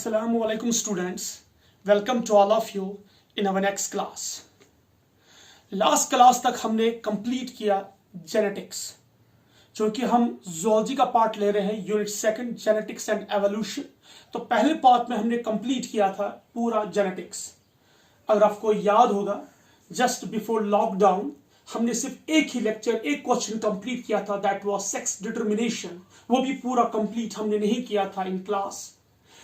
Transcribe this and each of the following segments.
Assalamu alaikum students. Welcome to all of you in our next class. Last class तक हमने complete किया genetics, क्योंकि हम zoology का पार्ट ले रहे हैं unit second genetics and evolution. तो पहले पार्ट में हमने कंप्लीट किया था पूरा जेनेटिक्स। अगर आपको याद होगा, जस्ट बिफोर लॉकडाउन हमने सिर्फ एक ही लेक्चर, एक क्वेश्चन कंप्लीट किया था, दैट वाज सेक्स डिटर्मिनेशन। वो भी पूरा कंप्लीट हमने नहीं किया था इन क्लास।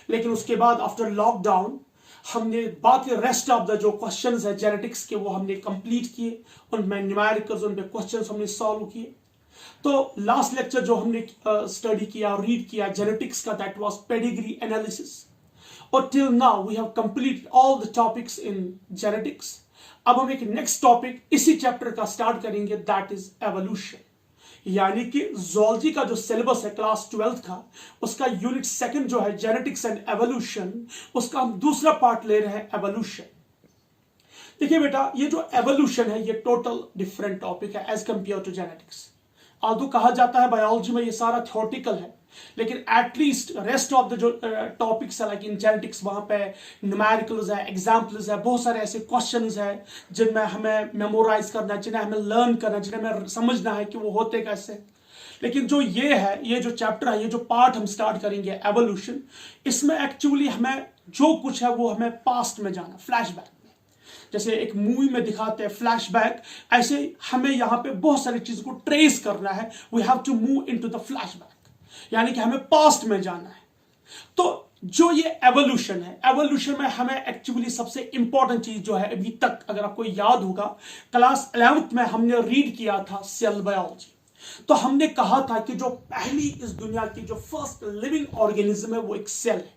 लेकिन उसके बाद आफ्टर लॉकडाउन हमने बाकी रेस्ट ऑफ द जो क्वेश्चंस है जेनेटिक्स के वो हमने कंप्लीट किए, उनमें न्यूमेरिकल्स, उनमें क्वेश्चंस हमने सॉल्व किए। तो लास्ट लेक्चर जो हमने स्टडी किया और रीड किया जेनेटिक्स का, दैट वाज पेडिग्री एनालिसिस। और till now we have completed all the topics in genetics. अब हम एक नेक्स्ट टॉपिक इसी चैप्टर का स्टार्ट करेंगे, दैट इज एवोल्यूशन। यानी कि जूलॉजी का जो सिलेबस है क्लास 12th का, उसका यूनिट सेकंड जो है जेनेटिक्स एंड एवोल्यूशन, उसका हम दूसरा पार्ट ले रहे हैं एवोल्यूशन। देखिए बेटा, ये जो एवोल्यूशन है ये टोटल डिफरेंट टॉपिक है एज कंपेयर टू जेनेटिक्स। आदू कहा जाता है बायोलॉजी में ये सारा थ्योरेटिकल है, लेकिन एटलीस्ट रेस्ट ऑफ द जो टॉपिक्स है लाइक इन जेनेटिक्स, वहां पे न्यूमेरिकल्स है, एग्जाम्पल्स है, बहुत सारे ऐसे क्वेश्चंस है जिनमें हमें मेमोराइज करना है, जिन्हें हमें लर्न करना है, जिन्हें हमें समझना है कि वो होते कैसे। लेकिन जो ये है, ये जो चैप्टर है, ये जो पार्ट हम स्टार्ट करेंगे एवोल्यूशन, इसमें एक्चुअली हमें जो कुछ है वो हमें पास्ट में जाना, फ्लैशबैक। जैसे एक मूवी में दिखाते हैं फ्लैशबैक, ऐसे हमें यहाँ पे बहुत सारी चीजों को ट्रेस करना है। We have to move into the flashback, यानी कि हमें पास्ट में जाना है। तो जो ये एवोल्यूशन है, एवोल्यूशन में हमें एक्चुअली सबसे इंपॉर्टेंट चीज जो है, अभी तक अगर आपको याद होगा क्लास 11th में हमने रीड किया था सेल बायोलॉजी। तो हमने कहा था कि जो पहली इस दुनिया की जो फर्स्ट लिविंग ऑर्गेनिज्म है वो एक सेल है।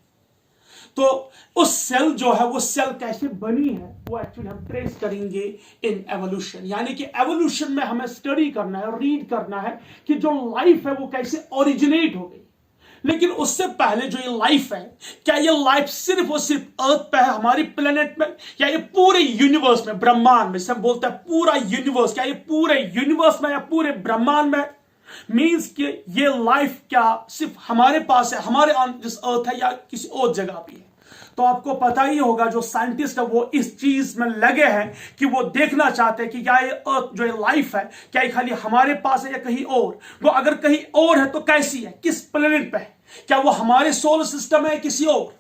तो उस सेल जो है वो सेल कैसे बनी है वो एक्चुअली हम ट्रेस करेंगे इन एवोल्यूशन। यानी कि एवोल्यूशन में हमें स्टडी करना है, रीड करना है कि जो लाइफ है वो कैसे ओरिजिनेट हो गई। लेकिन उससे पहले जो ये लाइफ है, क्या ये लाइफ सिर्फ और सिर्फ अर्थ पे है, हमारी प्लेनेट में, या ये पूरे यूनिवर्स में, ब्रह्मांड में, सब बोलते हैं पूरा यूनिवर्स, क्या ये पूरे यूनिवर्स में या पूरे ब्रह्मांड में? मीन्स कि ये लाइफ क्या सिर्फ हमारे पास है, हमारे ऑन दिस अर्थ है, या किसी और जगह भी है? तो आपको पता ही होगा जो साइंटिस्ट है वो इस चीज में लगे हैं कि वो देखना चाहते हैं कि क्या ये अर्थ जो ये लाइफ है, क्या ये खाली हमारे पास है या कहीं और। वो अगर कहीं और है तो कैसी है, किस प्लेनेट पे है, क्या वो हमारे सोलर सिस्टम है किसी और?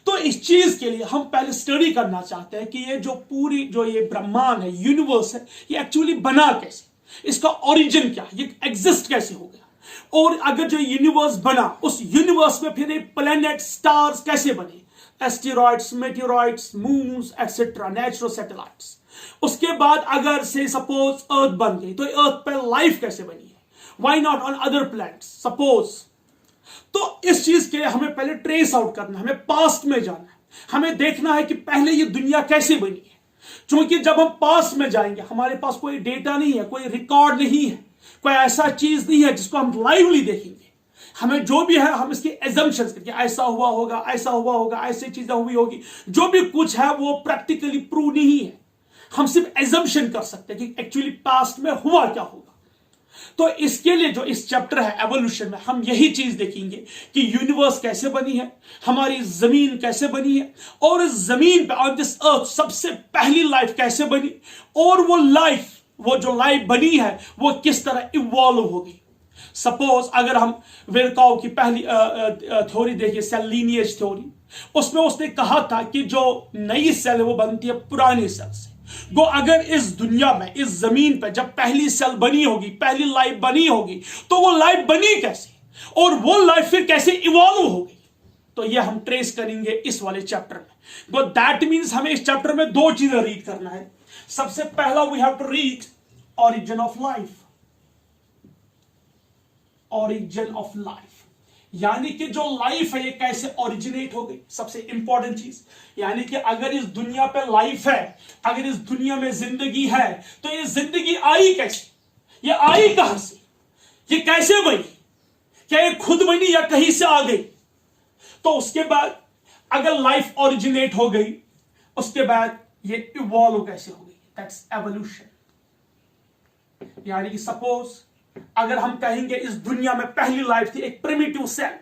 तो इस चीज के लिए हम पहले स्टडी करना चाहते हैं कि ये जो पूरी जो ये ब्रह्मांड है, यूनिवर्स है, ये एक्चुअली बना कैसे, इसका ओरिजिन क्या, ये एग्जिस्ट कैसे हो गया। और अगर जो यूनिवर्स बना, उस यूनिवर्स में फिर ये प्लेनेट, स्टार्स कैसे बने, asteroids, meteoroids, moons etcetera, natural satellites. उसके बाद अगर से सपोज अर्थ बन गई तो अर्थ पर लाइफ कैसे बनी है, why not on other planets suppose. तो इस चीज के लिए हमें पहले ट्रेस आउट करना है, हमें पास्ट में जाना है, हमें देखना है कि पहले ये दुनिया कैसे बनी है। क्योंकि जब हम पास्ट में जाएंगे हमारे पास कोई डेटा नहीं है, कोई रिकॉर्ड नहीं है, कोई ऐसा चीज नहीं है जिसको हम लाइवली देखेंगे। हमें जो भी है हम इसकी एजम्पशंस करके, ऐसा हुआ होगा, ऐसा हुआ होगा, ऐसी चीजें हुई होगी, जो भी कुछ है वो प्रैक्टिकली प्रूव नहीं है। हम सिर्फ एजम्पशन कर सकते हैं कि एक्चुअली पास्ट में हुआ क्या होगा। तो इसके लिए जो इस चैप्टर है एवोल्यूशन में, हम यही चीज देखेंगे कि यूनिवर्स कैसे बनी है, हमारी जमीन कैसे बनी है, और इस जमीन पे ऑन दिस अर्थ सबसे पहली लाइफ कैसे बनी, और वो लाइफ, वो जो लाइफ बनी है वो किस तरह इवॉल्व होगी। सपोज अगर हम विर्काउ की पहली थ्योरी देखिए, सेल लीनिएज थ्योरी, उसमें उसने कहा था कि जो नई सेल है वो बनती है पुरानी सेल से। वो अगर इस दुनिया में, इस जमीन पे जब पहली सेल बनी होगी, पहली लाइफ बनी होगी, तो वो लाइफ बनी कैसे, और वो लाइफ फिर कैसे इवॉल्व होगी। तो ये हम ट्रेस करेंगे इस वाले चैप्टर में। तो दैट मीन्स हमें इस चैप्टर में दो चीजें रीड करना है। सबसे पहला we have to read origin of life, origin of life, यानी कि जो लाइफ है ये कैसे ओरिजिनेट हो गई, सबसे इंपॉर्टेंट चीज। यानी कि अगर इस दुनिया पे लाइफ है, अगर इस दुनिया में जिंदगी है, तो ये जिंदगी आई कैसे, ये आई कहां से, ये कैसे बनी, क्या ये खुद बनी या कहीं से आ गई। तो उसके बाद अगर लाइफ ओरिजिनेट हो गई, उसके बाद ये इवॉल्व कैसे हो गई, दैट्स एवोल्यूशन। यानी कि सपोज अगर हम कहेंगे इस दुनिया में पहली लाइफ थी एक प्रिमिटिव सेल,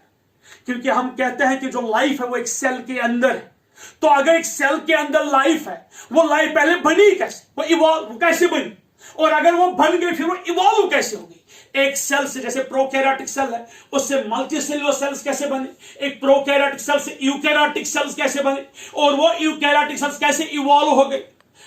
क्योंकि हम कहते हैं कि जो लाइफ है वो एक सेल के अंदर है। तो अगर एक सेल के अंदर लाइफ है, वो लाइफ पहले बनी कैसे, वो इवॉल्व कैसे बनी, और अगर वो बन गई फिर वो इवॉल्व कैसे होगी। एक सेल से, जैसे प्रोकैरियोटिक सेल है, उससे मल्टीसेलुलर सेल्स कैसे बने, एक प्रोकैरियोटिक सेल से यूकैरियोटिक सेल्स कैसे बने, और वो यूकैरियोटिक सेल्स कैसे इवॉल्व हो गई।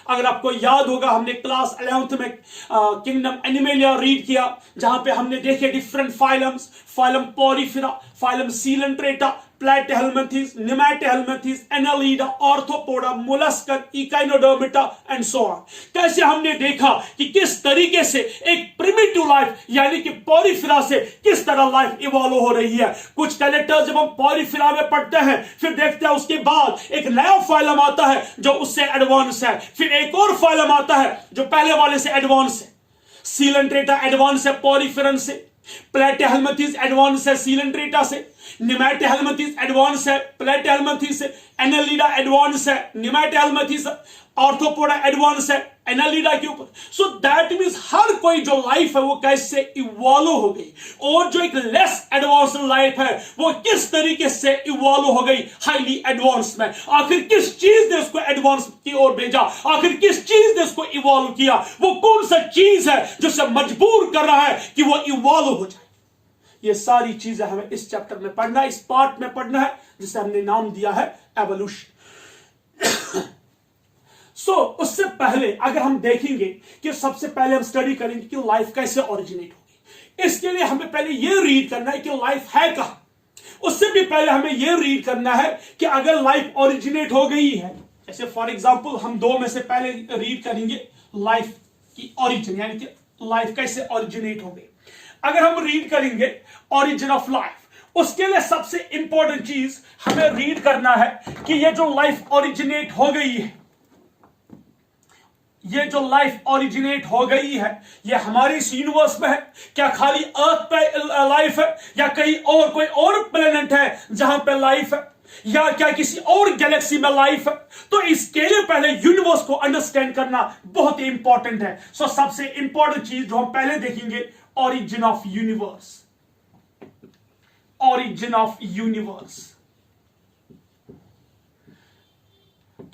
अगर आपको याद होगा, हमने क्लास 11th में किंगडम एनिमलिया रीड किया, जहां पे हमने देखे different phylums, phylum Porifera, phylum Coelenterata, Platyhelminthes, Nemathelminthes, Annelida, Arthropoda, Molluscan, Echinodermata and so on. कैसे हमने देखा कि किस तरीके से एक प्रिमिटिव लाइफ यानी कि पोरिफेरा से किस तरह लाइफ इवॉल्व हो रही है। कुछ कैरेक्टर्स जब हम पोरिफेरा में पढ़ते हैं, फिर देखते हैं उसके बाद एक नया फाइलम आता है जो उससे एडवांस है, फिर एक और फाइलम आता है जो पहले वाले से एडवांस है। सीलेंट्रेटा एडवांस है पोरिफेरन से, प्लैटिहेल्मिंथेस एडवांस है सीलेंट्रेटा से, नेमैटिहेल्मिंथेस एडवांस है प्लैटिहेल्मिंथेस से, एनालिडा एडवांस है नेमैटिहेल्मिंथेस, ऑर्थोपोडा एडवांस है एनालिडा के ऊपर। सो दैट मींस हर कोई जो लाइफ है वो कैसे इवॉल्व हो गई, और जो एक लेस एडवांस लाइफ है वो किस तरीके से इवॉल्व हो गई हाईली एडवांस में। आखिर किस चीज ने उसको एडवांस की ओर भेजा, आखिर किस चीज ने उसको इवॉल्व किया, वो कौन सा चीज है जो उसे मजबूर कर रहा है कि वो इवॉल्व हो जाए। ये सारी चीजें हमें इस चैप्टर में पढ़ना है, इस पार्ट में पढ़ना है, जिसे हमने नाम दिया है एवोल्यूशन। उससे पहले अगर हम देखेंगे कि सबसे पहले हम स्टडी करेंगे कि लाइफ कैसे ओरिजिनेट होगी। इसके लिए हमें पहले यह रीड करना है कि लाइफ है कहां। उससे भी पहले हमें यह रीड करना है कि अगर लाइफ ओरिजिनेट हो गई है, जैसे फॉर एग्जांपल हम दो में से पहले रीड करेंगे लाइफ की ओरिजिन, यानी कि लाइफ कैसे ओरिजिनेट हो गई। अगर हम रीड करेंगे ओरिजिन ऑफ लाइफ, उसके लिए सबसे इंपॉर्टेंट चीज हमें रीड करना है कि ये जो लाइफ ओरिजिनेट हो गई है, ये जो लाइफ ओरिजिनेट हो गई है, ये हमारे इस यूनिवर्स में है क्या, खाली अर्थ पे लाइफ है, या कहीं और कोई और प्लेनेट है जहां पे लाइफ है, या क्या किसी और गैलेक्सी में लाइफ है। तो इसके लिए पहले यूनिवर्स को अंडरस्टैंड करना बहुत ही इंपॉर्टेंट है। सबसे इंपॉर्टेंट चीज जो हम पहले देखेंगे, origin of universe. Origin of universe,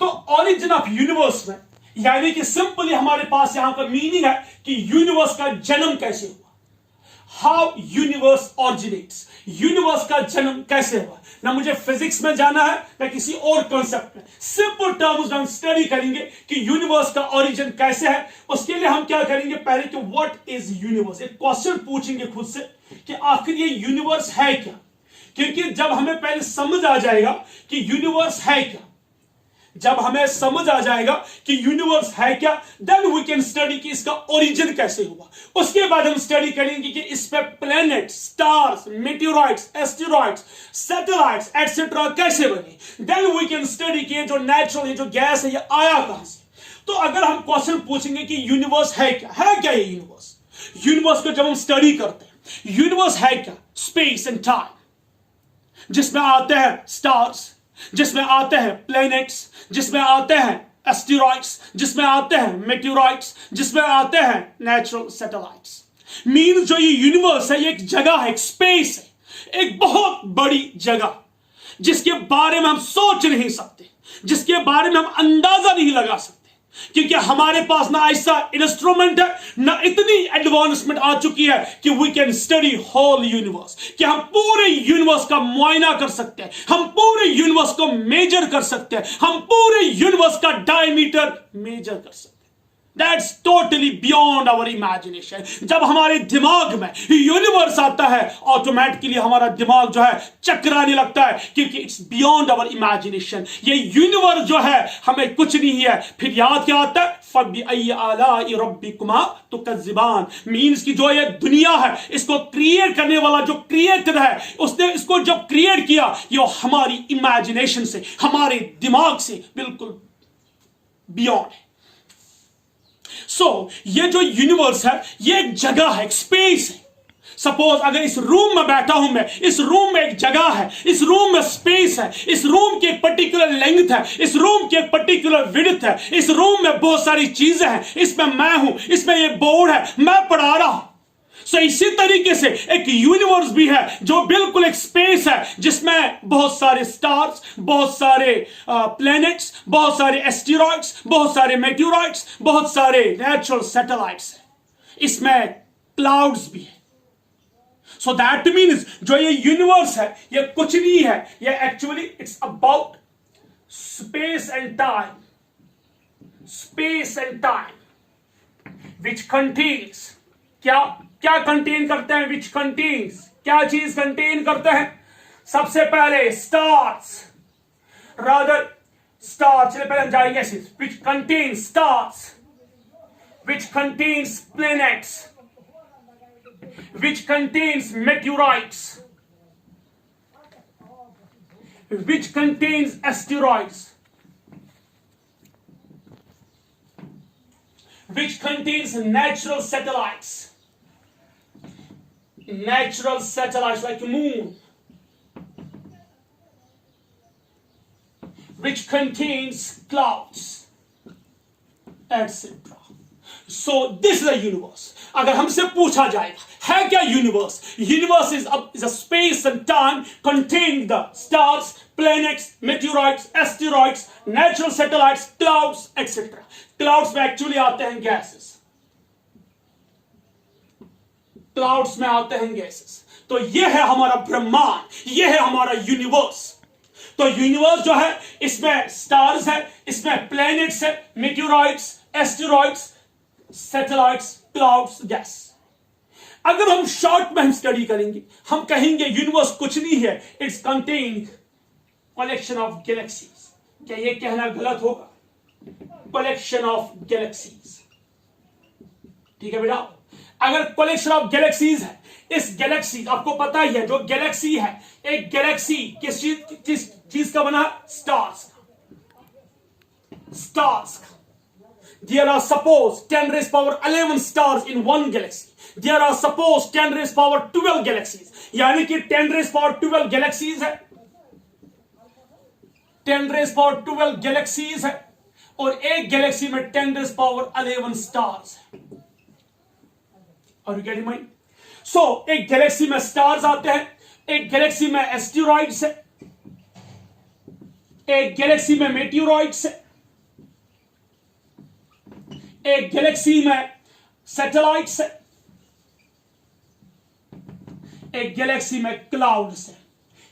तो ओरिजिन ऑफ यूनिवर्स में यानी कि सिंपली हमारे पास यहां पर मीनिंग है कि यूनिवर्स का जन्म कैसे हुआ, हाउ यूनिवर्स ओरिजिनेट्स, यूनिवर्स का जन्म कैसे हुआ। ना मुझे फिजिक्स में जाना है ना किसी और कॉन्सेप्ट में, सिंपल टर्म्स हम स्टडी करेंगे कि यूनिवर्स का ओरिजिन कैसे है। उसके लिए हम क्या करेंगे, पहले कि व्हाट इज यूनिवर्स, एक क्वेश्चन पूछेंगे खुद से कि आखिर ये यूनिवर्स है क्या। क्योंकि जब हमें पहले समझ आ जाएगा कि यूनिवर्स है क्या, जब हमें समझ आ जाएगा कि यूनिवर्स है क्या, देन वी कैन स्टडी कि इसका ओरिजिन कैसे हुआ। उसके बाद हम स्टडी करेंगे कि इस पे planet, stars, meteorites, asteroids, satellites etcetera कैसे बने। देन वी कैन स्टडी कि जो नेचुरल जो गैस है ये आया कहां से। तो अगर हम क्वेश्चन पूछेंगे कि यूनिवर्स है क्या ये यूनिवर्स, यूनिवर्स को जब हम स्टडी करते हैं, यूनिवर्स है क्या, स्पेस एंड टाइम, जिसमें आते हैं स्टार्स, जिसमें आते हैं प्लैनेट्स, जिसमें आते हैं एस्टेरॉइड्स, जिसमें आते हैं मेटेओराइट्स, जिसमें आते हैं नेचुरल सैटेलाइट्स। मीन जो ये यूनिवर्स है ये एक जगह है, एक स्पेस है, एक बहुत बड़ी जगह जिसके बारे में हम सोच नहीं सकते, जिसके बारे में हम अंदाजा नहीं लगा सकते, क्योंकि हमारे पास ना ऐसा इंस्ट्रूमेंट है, ना इतनी एडवांसमेंट आ चुकी है कि we can study whole universe, कि हम पूरे यूनिवर्स का मुआयना कर सकते हैं, हम पूरे यूनिवर्स को मेजर कर सकते हैं, हम पूरे यूनिवर्स का डायमीटर मेजर कर सकते हैं। That's totally beyond our imagination। जब हमारे दिमाग में यूनिवर्स आता है, ऑटोमेटिकली हमारा दिमाग जो है चकराने लगता है, क्योंकि इट्स बियॉन्ड आवर इमेजिनेशन। ये यूनिवर्स जो है हमें कुछ नहीं है। फिर याद क्या आता है, फबिअय्यि आलाइ रब्बिकुमा तुकज़्ज़िबान। मीन्स की जो ये दुनिया है, इसको क्रिएट करने वाला जो क्रिएटर है, उसने इसको जब क्रिएट किया, ये हमारी इमेजिनेशन से, हमारे दिमाग से बिल्कुल बियॉन्ड है। ये जो यूनिवर्स है ये एक जगह है, एक स्पेस है। सपोज अगर इस रूम में बैठा हूं मैं, इस रूम में एक जगह है, इस रूम में स्पेस है, इस रूम की एक पर्टिकुलर लेंथ है, इस रूम की एक पर्टिकुलर विड्थ है, इस रूम में बहुत सारी चीजें हैं, इसमें मैं हूं, इसमें ये बोर्ड है, मैं पढ़ा रहा हूं। सो इसी तरीके से एक यूनिवर्स भी है जो बिल्कुल एक स्पेस है जिसमें बहुत सारे स्टार्स, बहुत सारे प्लैनेट्स, बहुत सारे एस्टेरॉइड्स, बहुत सारे मेट्योराइट्स, बहुत सारे नेचुरल सैटेलाइट्स हैं, इसमें क्लाउड्स भी है। सो दैट मीन्स जो ये यूनिवर्स है ये कुछ नहीं है, ये actually it's about space and time, space and time which contains, क्या क्या कंटेन करते हैं, विच कंटेन्स, क्या चीज कंटेन करते हैं? सबसे पहले स्टार्स, रादर स्टार्स, चलिए पहले हम जाएंगे which contains stars, which contains planets, which contains meteorites, which contains asteroids, which contains natural satellites like moon, which contains clouds, etc. So this is a universe. अगर हमसे पूछा जाएगा है क्या universe, universe is a space and time containing the stars, planets, meteorites, asteroids, natural satellites, clouds etcetera. Clouds में actually आते हैं gases, clouds में आते हैं गैसेस। तो ये है हमारा ब्रह्मांड, ये है हमारा यूनिवर्स। तो यूनिवर्स जो है इसमें स्टार्स है, इसमें प्लैनेट्स है, मेट्योराइट्स, एस्टेरॉइड्स, सैटेलाइट्स, क्लाउड्स, गैस। अगर हम शॉर्ट में हम स्टडी करेंगे, हम कहेंगे यूनिवर्स कुछ नहीं है, it's contain collection of galaxies. क्या ये कहना गलत होगा? कलेक्शन ऑफ गैलेक्सीज, ठीक है बेटा। अगर कलेक्शन ऑफ गैलेक्सीज है, इस गैलेक्सी आपको पता ही है, जो गैलेक्सी है, एक गैलेक्सी किस चीज का बना? स्टार्स का। There are suppose 10 raised power 11 stars in one galaxy. There are suppose 10 raised power 12 galaxies. यानी कि 10 raised power 12 galaxies है, 10 raised power 12 galaxies है, और एक गैलेक्सी में 10 raised power 11 stars है। Are you getting mine? So एक गैलेक्सी में स्टार्स आते हैं, एक गैलेक्सी में एस्टेरॉइड्स है, एक गैलेक्सी में मेट्योरॉइड्स है, एक गैलेक्सी में सैटेलाइट्स है, एक गैलेक्सी में क्लाउड्स है।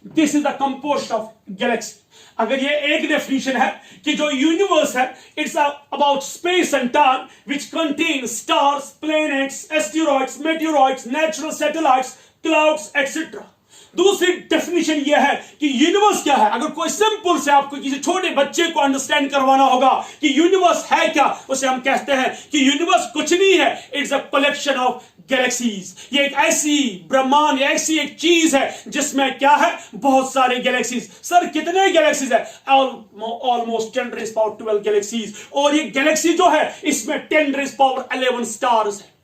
This is the compost of Galaxy. अगर ये एक डेफिनेशन है कि जो यूनिवर्स है it's about space and time which contain stars, planets, asteroids, मेट्योरॉइड्स, natural satellites, clouds etcetera. दूसरी डेफिनेशन यह है कि यूनिवर्स क्या है। अगर कोई सिंपल से आपको किसी छोटे बच्चे को अंडरस्टैंड करवाना होगा कि यूनिवर्स है क्या, उसे हम कहते हैं कि यूनिवर्स कुछ नहीं है, it's a collection of galaxies. ये एक ऐसी ब्रह्मांड, ऐसी एक चीज है जिसमें क्या है? बहुत सारे गैलेक्सीज। सर कितने गैलेक्सीज है? Almost 10 raised power 12 galaxies. और ये गैलेक्सी जो है इसमें 10 raised power 11 स्टार्स है।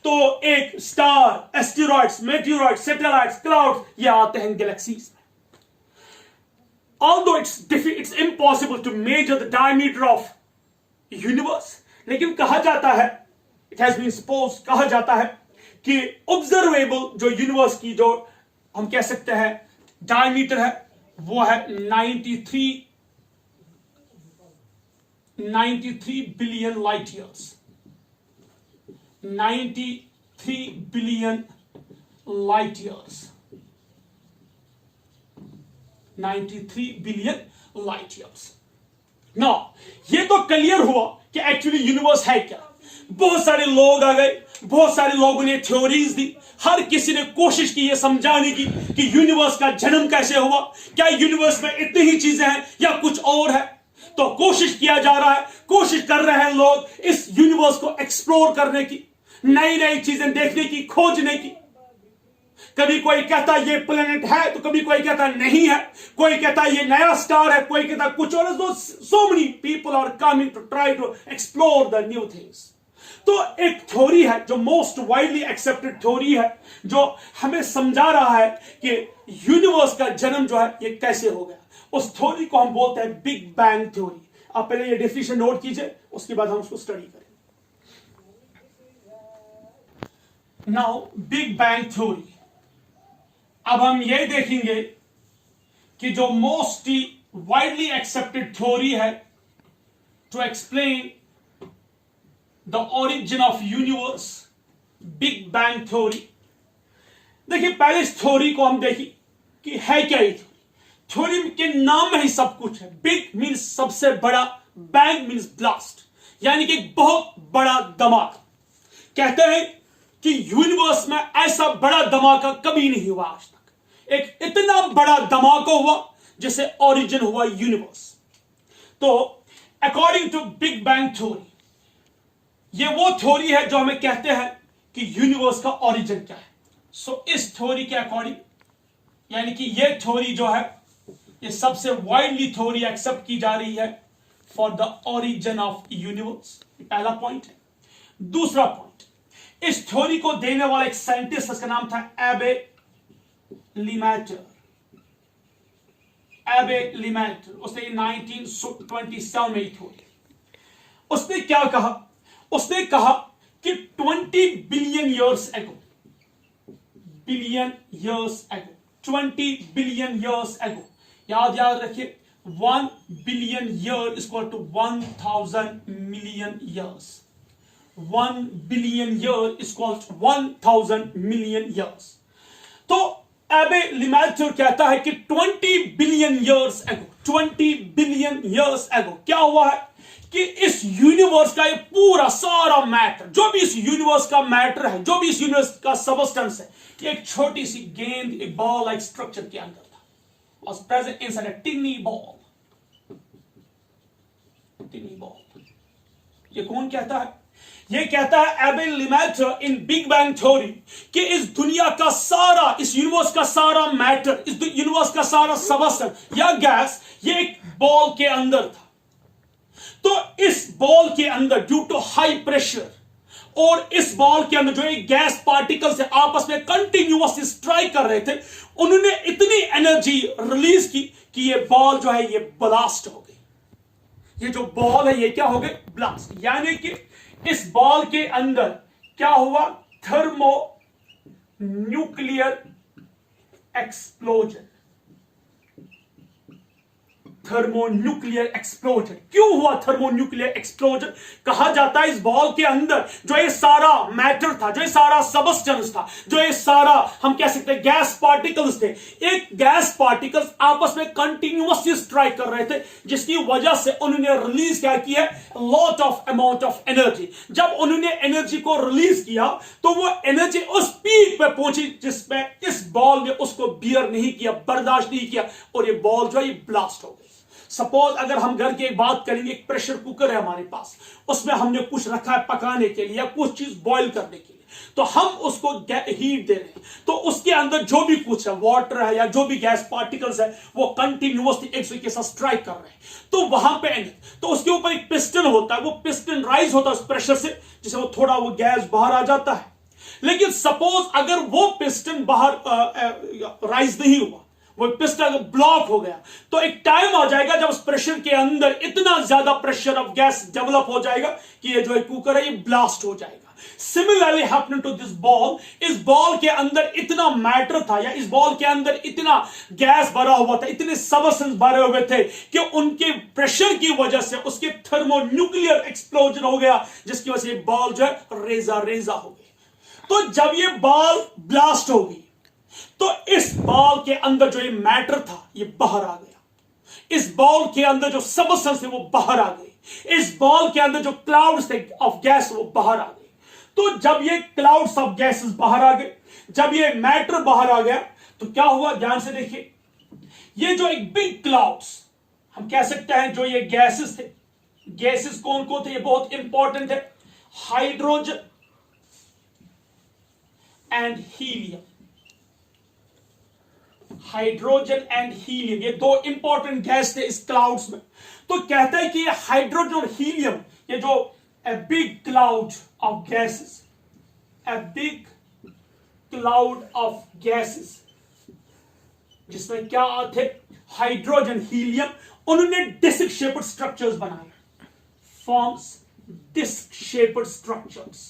तो एक स्टार, एस्टेरॉइड्स, मेट्योरॉइड्स, सैटेलाइट्स, क्लाउड्स, ये आते हैं गैलेक्सीज में। Although it's impossible to measure the diameter of universe, लेकिन कहा जाता है, it has been supposed, कहा जाता है कि ऑब्जर्वेबल जो यूनिवर्स की जो हम कह सकते हैं डायमीटर है वो है 93 billion light years. 93 billion light years, 93 billion light years. ना ये तो क्लियर हुआ कि एक्चुअली यूनिवर्स है क्या। बहुत सारे लोग आ गए, बहुत सारे लोगों ने थ्योरीज दी, हर किसी ने कोशिश की ये समझाने की कि यूनिवर्स का जन्म कैसे हुआ, क्या यूनिवर्स में इतनी ही चीजें हैं या कुछ और है। तो कोशिश किया जा रहा है, कोशिश कर रहे हैं लोग इस यूनिवर्स को एक्सप्लोर करने की, नई नई चीजें देखने की, खोजने की। कभी कोई कहता ये प्लेनेट है तो कभी कोई कहता नहीं है, कोई कहता ये नया स्टार है, कोई कहता कुछ और। So many people are coming to try to explore the new things. तो एक थ्योरी है जो मोस्ट वाइडली एक्सेप्टेड थ्योरी है, जो हमें समझा रहा है कि यूनिवर्स का जन्म जो है ये कैसे हो गया। उस थ्योरी को हम बोलते हैं बिग बैंग थ्योरी। आप पहले ये डेफिनेशन नोट कीजिए, उसके बाद हम उसको स्टडी करें। Now big bang theory. अब हम ये देखेंगे कि जो मोस्ट वाइडली एक्सेप्टेड थ्योरी है to explain the origin of universe, big bang theory. देखिए पहले इस थ्योरी को हम देखें कि है क्या ये थ्योरी। थ्योरी के नाम में ही सब कुछ है। बिग मीन्स सबसे बड़ा, बैंग मीन्स ब्लास्ट, यानी कि एक बहुत बड़ा धमाका। कहते हैं कि यूनिवर्स में ऐसा बड़ा धमाका कभी नहीं हुआ आज तक। एक इतना बड़ा धमाका हुआ जिसे ओरिजिन हुआ यूनिवर्स। तो according to big bang theory, ये वो थ्योरी है जो हमें कहते हैं कि यूनिवर्स का ओरिजिन क्या है। सो इस थ्योरी के अकॉर्डिंग, यानी कि ये थ्योरी जो है ये सबसे वाइडली थ्योरी एक्सेप्ट की जा रही है for the origin of universe. पहला पॉइंट है। दूसरा पॉइंट, इस थ्योरी को देने वाला एक साइंटिस्ट, उसका नाम था एबे लीमैटर। एबे लीमैटर, उसने 1927 में थ्योरी। उसने क्या कहा? उसने कहा कि 20 billion years ago, billion years ago, 20 billion years ago, याद रखिए 1 billion year is equal to 1000 million years. 1 billion year is equal to 1000 million years. तो एबे लीमैटर कहता है कि 20 billion years ago, 20 billion years एगो क्या हुआ है कि इस यूनिवर्स का ये पूरा सारा मैटर, जो भी इस यूनिवर्स का मैटर है, जो भी इस यूनिवर्स का सबस्टेंस है, ये एक छोटी सी गेंद, एक बॉल लाइक स्ट्रक्चर के अंदर था, was present inside a tiny ball. Tiny ball. ये कौन कहता है? ये कहता है एबे लीमैटर इन बिग बैंग थ्योरी कि इस दुनिया का सारा, इस यूनिवर्स का सारा मैटर, इस यूनिवर्स का सारा सबस्टेंस या गैस, ये एक बॉल के अंदर था। तो इस बॉल के अंदर ड्यू टू हाई प्रेशर और इस बॉल के अंदर जो एक गैस पार्टिकल से आपस में कंटिन्यूअसली स्ट्राइक कर रहे थे, उन्होंने इतनी एनर्जी रिलीज की कि ये बॉल जो है ये ब्लास्ट हो गई। ये जो बॉल है ये क्या हो गई? ब्लास्ट। यानी कि इस बॉल के अंदर क्या हुआ? Thermo nuclear explosion. Thermonuclear explosion. क्यों हुआ थर्मोन्यूक्लियर एक्सप्लोजन? कहा जाता है इस बॉल के अंदर जो ये सारा मैटर था, जो ये सारा सबस्टेंस था, जो ये सारा हम कह सकते हैं गैस पार्टिकल्स थे, एक गैस पार्टिकल्स आपस में कंटिन्यूअसली स्ट्राइक कर रहे थे, जिसकी वजह से उन्होंने रिलीज क्या किया? Lot of amount of energy. जब उन्होंने एनर्जी को रिलीज किया तो वो एनर्जी उस पीक पे पहुंची जिसमें इस बॉल ने उसको बियर नहीं किया, बर्दाश्त नहीं किया, और ये बॉल जो है ये ब्लास्ट हो गई। सपोज अगर हम घर की एक बात करेंगे, एक प्रेशर कुकर है हमारे पास, उसमें हमने कुछ रखा है पकाने के लिए या कुछ चीज बॉईल करने के लिए, तो हम उसको हीट दे रहे हैं, तो उसके अंदर जो भी कुछ है, वाटर है या जो भी गैस पार्टिकल्स है, वो कंटिन्यूअसली एक दूसरे के साथ स्ट्राइक कर रहे हैं। तो वहां पे तो उसके ऊपर एक पिस्टन होता है, वो पिस्टन राइज होता है उस प्रेशर से, जिसे वो थोड़ा वो गैस बाहर आ जाता है। लेकिन सपोज अगर वो पिस्टन बाहर राइज नहीं हुआ, वो पिस्टन अगर ब्लॉक हो गया, तो एक टाइम आ जाएगा जब उस प्रेशर के अंदर इतना ज्यादा प्रेशर ऑफ गैस डेवलप हो जाएगा कि ये जो कुकर है ये ब्लास्ट हो जाएगा। Similarly happening to this ball, इस बॉल के अंदर इतना मैटर था या इस बॉल के अंदर इतना गैस भरा हुआ था, इतने सबस्टेंस भरे हुए थे कि उनके प्रेशर की वजह से उसके थर्मोन्यूक्लियर एक्सप्लोजन हो गया, जिसकी वजह से बॉल जो है रेजा रेजा हो गई। तो जब ये बॉल ब्लास्ट होगी तो इस बॉल के अंदर जो ये मैटर था ये बाहर आ गया। इस बॉल के अंदर जो सबस्टेंस थे वो बाहर आ गए। इस बॉल के अंदर जो क्लाउड्स थे ऑफ गैस वो बाहर आ गए। तो जब ये क्लाउड्स ऑफ गैसेस बाहर आ गए, जब ये मैटर बाहर आ गया, तो क्या हुआ? ध्यान से देखिए, ये जो एक बिग क्लाउड्स हम कह सकते हैं, जो ये गैसेस थे, गैसेस कौन कौन थे? ये बहुत इंपॉर्टेंट है, hydrogen and helium. Hydrogen and helium, ये दो इंपॉर्टेंट गैस थे इस क्लाउड्स में। तो कहता है कि ये हाइड्रोजन और हीलियम, ये जो a big cloud of gases, a big cloud of gases, जिसमें क्या थे? हाइड्रोजन, हीलियम, उन्होंने डिस्क शेप्ड स्ट्रक्चर्स बनाए, forms disc shaped structures,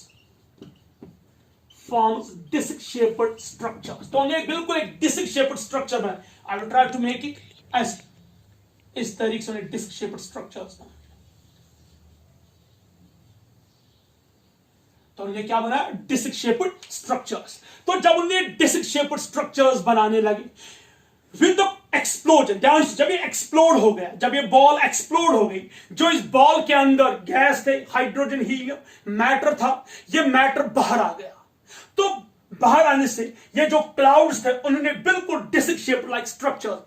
forms disc shaped structures। तो उन्हें बिल्कुल एक डिस्क शेप्ड स्ट्रक्चर बना। I will try to make it as इस तरीके से उन्हें डिस्क शेप्ड स्ट्रक्चर्स बना। तो उन्हें क्या बना? Disc shaped structures. तो जब उन्हें डिस्क शेप्ड स्ट्रक्चर्स बनाने लगे विद द एक्सप्लोजन, जब ये एक्सप्लोड हो गया, जब ये बॉल एक्सप्लोड हो गई, जो इस बॉल के अंदर गैस थे, हाइड्रोजन, हीलियम, मैटर था, ये मैटर बाहर आ गया। तो बाहर आने से ये जो क्लाउड्स थे उन्होंने बिल्कुल disc shaped like structure.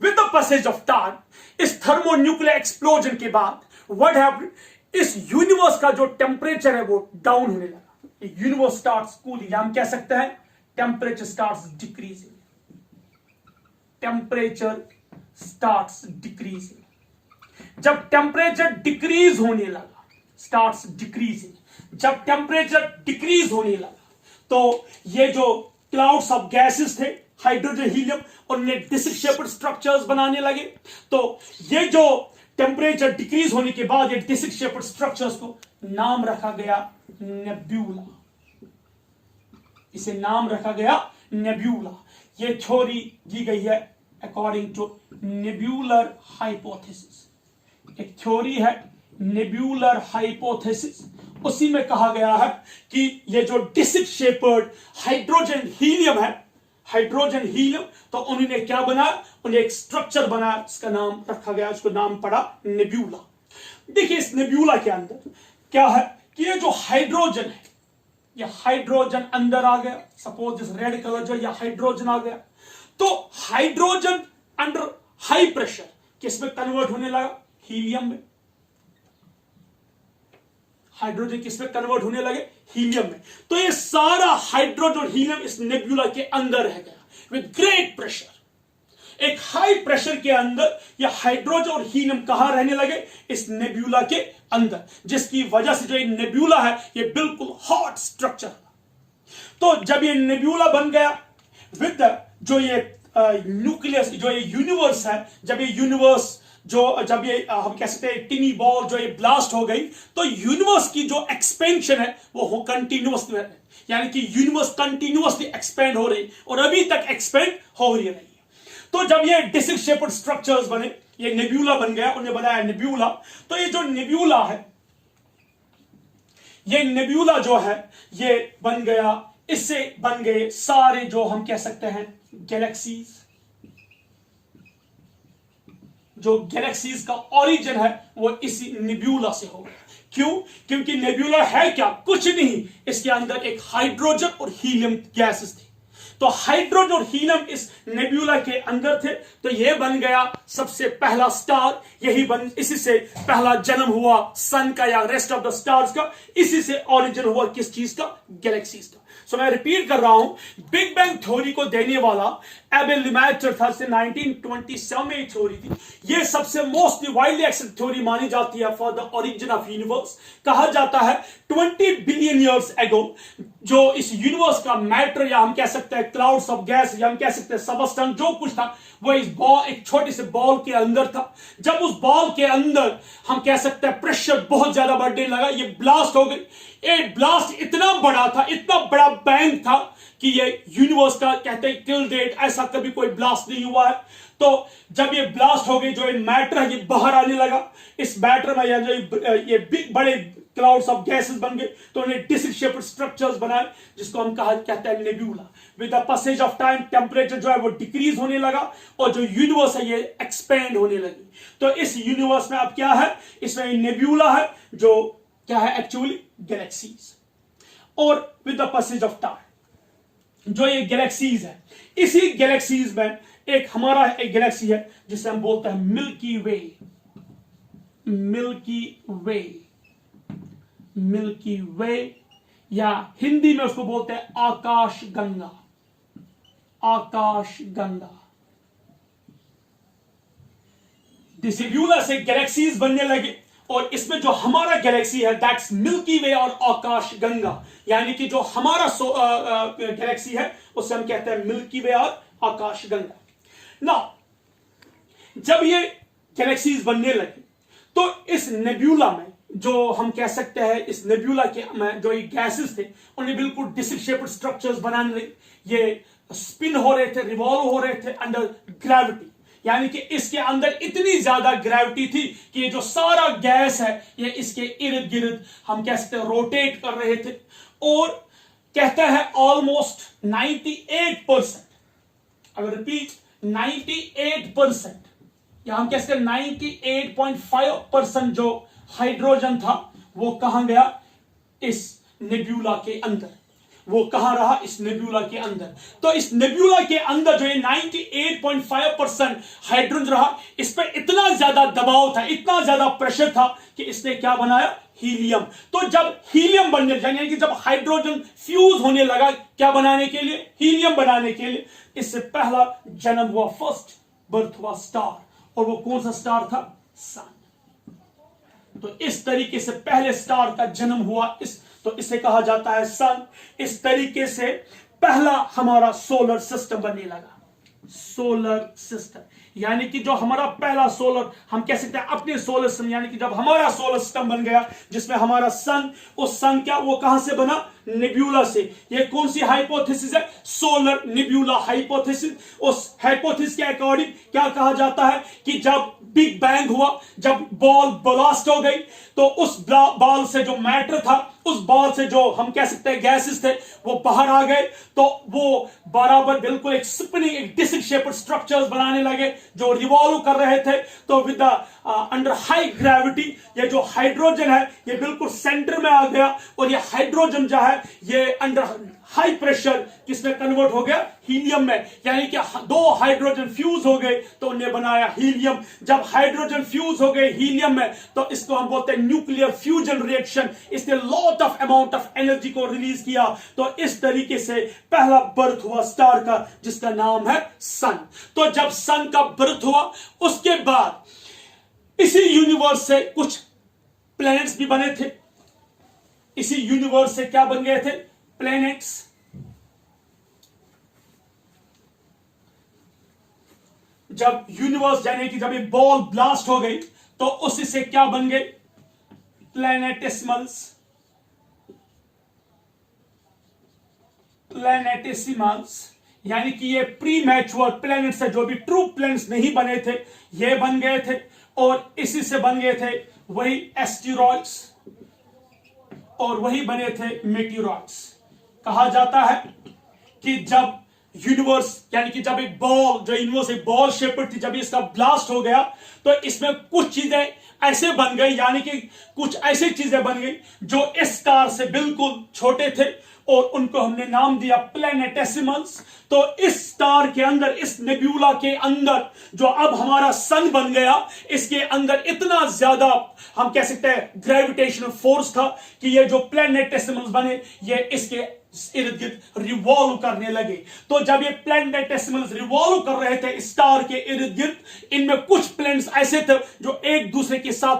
With the passage of time, इस थर्मोन्यूक्लियर एक्सप्लोजन के बाद व्हाट हैपेंड, इस यूनिवर्स का जो टेम्परेचर है वो डाउन होने लगा। यूनिवर्स स्टार्ट्स कूलिंग, हम कह सकते हैं temperature starts decreasing. Temperature starts decreasing. जब टेम्परेचर डिक्रीज होने लगा, स्टार्ट्स डिक्रीजिंग, जब टेम्परेचर डिक्रीज होने लगा तो ये जो क्लाउड्स ऑफ गैसेस थे, हाइड्रोजन, हीलियम, उन्हें डिस्क शेप्ड स्ट्रक्चर्स बनाने लगे। तो ये जो टेम्परेचर डिक्रीज होने के बाद ये डिस्क शेप्ड स्ट्रक्चर्स को नाम रखा गया नेब्यूला। इसे नाम रखा गया नेब्यूला। ये थ्योरी दी गई है अकॉर्डिंग टू नेब्यूलर हाइपोथेसिस। एक थ्योरी है नेब्यूलर हाइपोथेसिस। उसी में कहा गया है कि ये जो डिस्क शेपर्ड हाइड्रोजन हीलियम है, हाइड्रोजन हीलियम, तो उन्होंने क्या बनाया? उन्हें एक स्ट्रक्चर बनाया, इसका नाम रखा गया, इसको नाम पड़ा नेब्यूला। देखिए इस नेब्यूला के अंदर क्या है कि ये जो हाइड्रोजन है, ये हाइड्रोजन अंदर आ गया। सपोज दिस रेड कलर जो, ये हाइड्रोजन आ गया। तो हाइड्रोजन अंडर हाई प्रेशर किस में कन्वर्ट होने लगा? हीलियम में। हाइड्रोजन किस में कन्वर्ट होने लगे? हीलियम में। तो ये सारा हाइड्रोजन और हीलियम इस नेब्यूला के अंदर रह गया विद ग्रेट प्रेशर। एक हाई प्रेशर के अंदर ये हाइड्रोजन और हीलियम कहां रहने लगे? इस नेब्यूला के अंदर, जिसकी वजह से जो ये नेब्यूला है ये बिल्कुल हॉट स्ट्रक्चर। तो जब ये नेब्यूला बन गया विद जो ये न्यूक्लियस, जो ये यूनिवर्स है, जब ये यूनिवर्स जब ये हम कह सकते हैं टिनी बॉल जो ये ब्लास्ट हो गई, तो यूनिवर्स की जो एक्सपेंशन है वो कंटिन्यूअस है, यानी कि यूनिवर्स कंटिन्यूअसली एक्सपेंड हो रही और अभी तक एक्सपेंड हो रही है। तो जब ये डिस्क शेप्ड स्ट्रक्चर्स बने, ये नेब्यूला बन गया, उन्हें बनाया नेब्यूला। तो ये जो नेब्यूला है, ये नेब्यूला जो है ये बन गया, इससे बन गए सारे जो हम कह सकते हैं गैलेक्सीज। जो गैलेक्सीज का ओरिजिन है वो इसी नेब्यूला से होगा। क्यों? क्योंकि नेब्यूला है क्या? कुछ नहीं, इसके अंदर एक हाइड्रोजन और हीलियम गैसेस थी। तो हाइड्रोजन और हीलियम इस नेब्यूला के अंदर थे, तो यह बन गया सबसे पहला स्टार। इसी से पहला जन्म हुआ सन का या रेस्ट ऑफ द स्टार्स का। इसी से ओरिजिन हुआ किस चीज का? गैलेक्सीज का। सो मैं रिपीट कर रहा हूं, बिग बैंग थ्योरी को देने वाला एबेल लिमैटर था, 1927 में थ्योरी थी। ये सबसे मोस्ट वाइडली एक्सेप्टेड थ्योरी मानी जाती है for the origin of universe. कहा जाता है 20 बिलियन ईयर्स एगो जो इस यूनिवर्स का मैटर, या हम कह सकते हैं क्लाउड्स ऑफ गैस, या हम कह सकते हैं सबस्टेंस, जो कुछ था वो इस बॉल, एक छोटे से बॉल के अंदर था। जब उस बॉल के अंदर हम कह सकते हैं प्रेशर बहुत ज्यादा बढ़ने लगा, ये ब्लास्ट हो गई। ये ब्लास्ट इतना बड़ा था, इतना बड़ा बैंग था कि ये यूनिवर्स का कहते हैं टिल डेट ऐसा कभी कोई ब्लास्ट नहीं हुआ है। तो जब ये ब्लास्ट हो गई, जो ये मैटर है ये बाहर आने लगा। इस मैटर में ये बड़े क्लाउड्स ऑफ गैसेस बन गए, तो उन्हें डिस्क शेप्ड स्ट्रक्चर्स बनाए, जिसको हम कहते हैं nebula. With the passage of time temperature जो है वो डिक्रीज होने लगा और जो यूनिवर्स है ये एक्सपेंड होने लगी। तो इस यूनिवर्स में अब क्या है? इसमें नेब्यूला है जो क्या है? Actually galaxies. और with the passage of time जो ये गैलेक्सीज है, इसी गैलेक्सीज में एक हमारा एक गैलेक्सी है जिसे हम बोलते हैं मिल्की वे। मिल्की वे, मिल्की वे, या हिंदी में उसको बोलते हैं आकाश गंगा। आकाश गंगा। डिस्ट्रीब्यूलर से गैलेक्सीज बनने लगे और इसमें जो हमारा गैलेक्सी है दैट्स मिल्की वे और आकाश गंगा, यानी कि जो हमारा गैलेक्सी है उसे हम कहते हैं मिल्की वे और आकाश गंगा। नाउ जब ये गैलेक्सीज बनने लगे तो इस नेब्यूला में जो हम कह सकते हैं इस नेब्यूला के में जो ये गैसेस थे उन्हें बिल्कुल डिस्क शेप्ड स्ट्रक्चर्स बनाने लगे, ये स्पिन हो रहे थे, रिवॉल्व हो रहे थे अंडर ग्रेविटी, यानी कि इसके अंदर इतनी ज्यादा ग्रेविटी थी कि ये जो सारा गैस है ये इसके इर्द गिर्द हम कह सकते हैं रोटेट कर रहे थे। और कहता है ऑलमोस्ट 98%, अगर रिपीट 98%, या हम कह सकते हैं 98.5% जो हाइड्रोजन था वो कहां गया, इस नेब्यूला के अंदर। वो कहां रहा, इस नेब्यूला के अंदर। तो इस नेब्यूला के अंदर जो ये 98.5% हाइड्रोजन रहा, इस पर इतना ज्यादा दबाव था, इतना ज्यादा प्रेशर था कि इसने क्या बनाया, हीलियम। तो जब हीलियम बनने, यानी कि जब हाइड्रोजन फ्यूज होने लगा, क्या बनाने के लिए, हीलियम बनाने के लिए, इससे पहला जन्म हुआ, फर्स्ट बर्थ हुआ स्टार। और वो कौन सा स्टार था, सन। तो इस तरीके से पहले स्टार का जन्म हुआ, तो इसे कहा जाता है सन। इस तरीके से पहला हमारा सोलर सिस्टम बनने लगा। सोलर सिस्टम यानी कि जो हमारा पहला सोलर, हम कह सकते हैं अपने सोलर सिस्टम, यानी कि जब हमारा सोलर सिस्टम बन गया जिसमें हमारा सन, उस सन क्या, वो कहां से बना, नेब्यूला से। ये कौन सी हाइपोथेसिस है, सोलर नेब्यूला हाइपोथेसिस। उस हाइपोथेसिस के अकॉर्डिंग क्या कहा जाता है कि जब बिग बैंग हुआ, जब बॉल ब्लास्ट हो गई, तो उस बॉल से जो मैटर था, उस बॉल से जो हम कह सकते हैं गैसेस थे, वो बाहर आ गए। तो वो बराबर बिल्कुल एक स्पिनिंग, एक डिस्क शेप्ड स्ट्रक्चर्स बनाने लगे जो रिवॉल्व कर रहे थे। तो विद अंडर हाई ग्रेविटी ये जो हाइड्रोजन है ये बिल्कुल सेंटर में आ गया, और ये हाइड्रोजन जो है ये अंडर हाई प्रेशर किसमें कन्वर्ट हो गया, हीलियम में। यानी कि दो हाइड्रोजन फ्यूज हो गए तो उन्हें बनाया हीलियम। जब हाइड्रोजन फ्यूज हो गए हीलियम में, तो इसको हम बोलते हैं न्यूक्लियर फ्यूजन रिएक्शन। इसने lot of amount of energy को रिलीज किया। तो इस तरीके से पहला बर्थ हुआ स्टार का, जिसका नाम है सन। तो जब सन का बर्थ हुआ, उसके बाद इसी यूनिवर्स से कुछ प्लैनेट्स भी बने थे। इसी यूनिवर्स से क्या बन गए थे, प्लैनेट्स। जब यूनिवर्स, यानी कि जब ये बॉल ब्लास्ट हो गई, तो उसी से क्या बन गए, प्लैनेटेसिमल्स। प्लैनेटेसिमल्स यानी कि ये प्री मैच्योर प्लैनेट्स है, जो भी ट्रू प्लैनेट्स नहीं बने थे, ये बन गए थे। और इसी से बन गए थे वही एस्टेरॉइड्स, और वही बने थे मेटीरॉइड्स। कहा जाता है कि जब यूनिवर्स, यानी कि जब एक बॉल, जो यूनिवर्स एक बॉल शेप्ड थी, जब इसका ब्लास्ट हो गया, तो इसमें कुछ चीजें ऐसे बन गई, यानी कि कुछ ऐसी चीजें बन गई जो इस स्टार से बिल्कुल छोटे थे, और उनको हमने नाम दिया प्लैनेटेसिमल्स। तो इस स्टार के अंदर, इस नेब्यूला के अंदर जो अब हमारा सन बन गया, इसके अंदर इतना ज्यादा हम कह सकते हैं ग्रेविटेशनल फोर्स था कि ये जो प्लैनेटेसिमल्स बने, ये इसके इर्द गिर्द रिवॉल्व करने लगे। तो जब ये प्लैनेटेसिमल्स रिवॉल्व कर रहे थे स्टार के इर्द गिर्द, इनमें कुछ प्लैनेट्स ऐसे थे जो एक दूसरे के साथ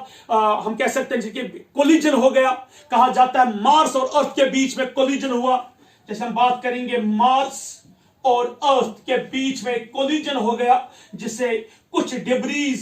हम कह सकते हैं जिनके कोलिजन हो गया। कहा जाता है मार्स और अर्थ के बीच में कोलिजन हुआ। जैसे हम बात करेंगे मार्स और अर्थ के बीच में कोलिजन हो गया, जिससे कुछ डिब्रीज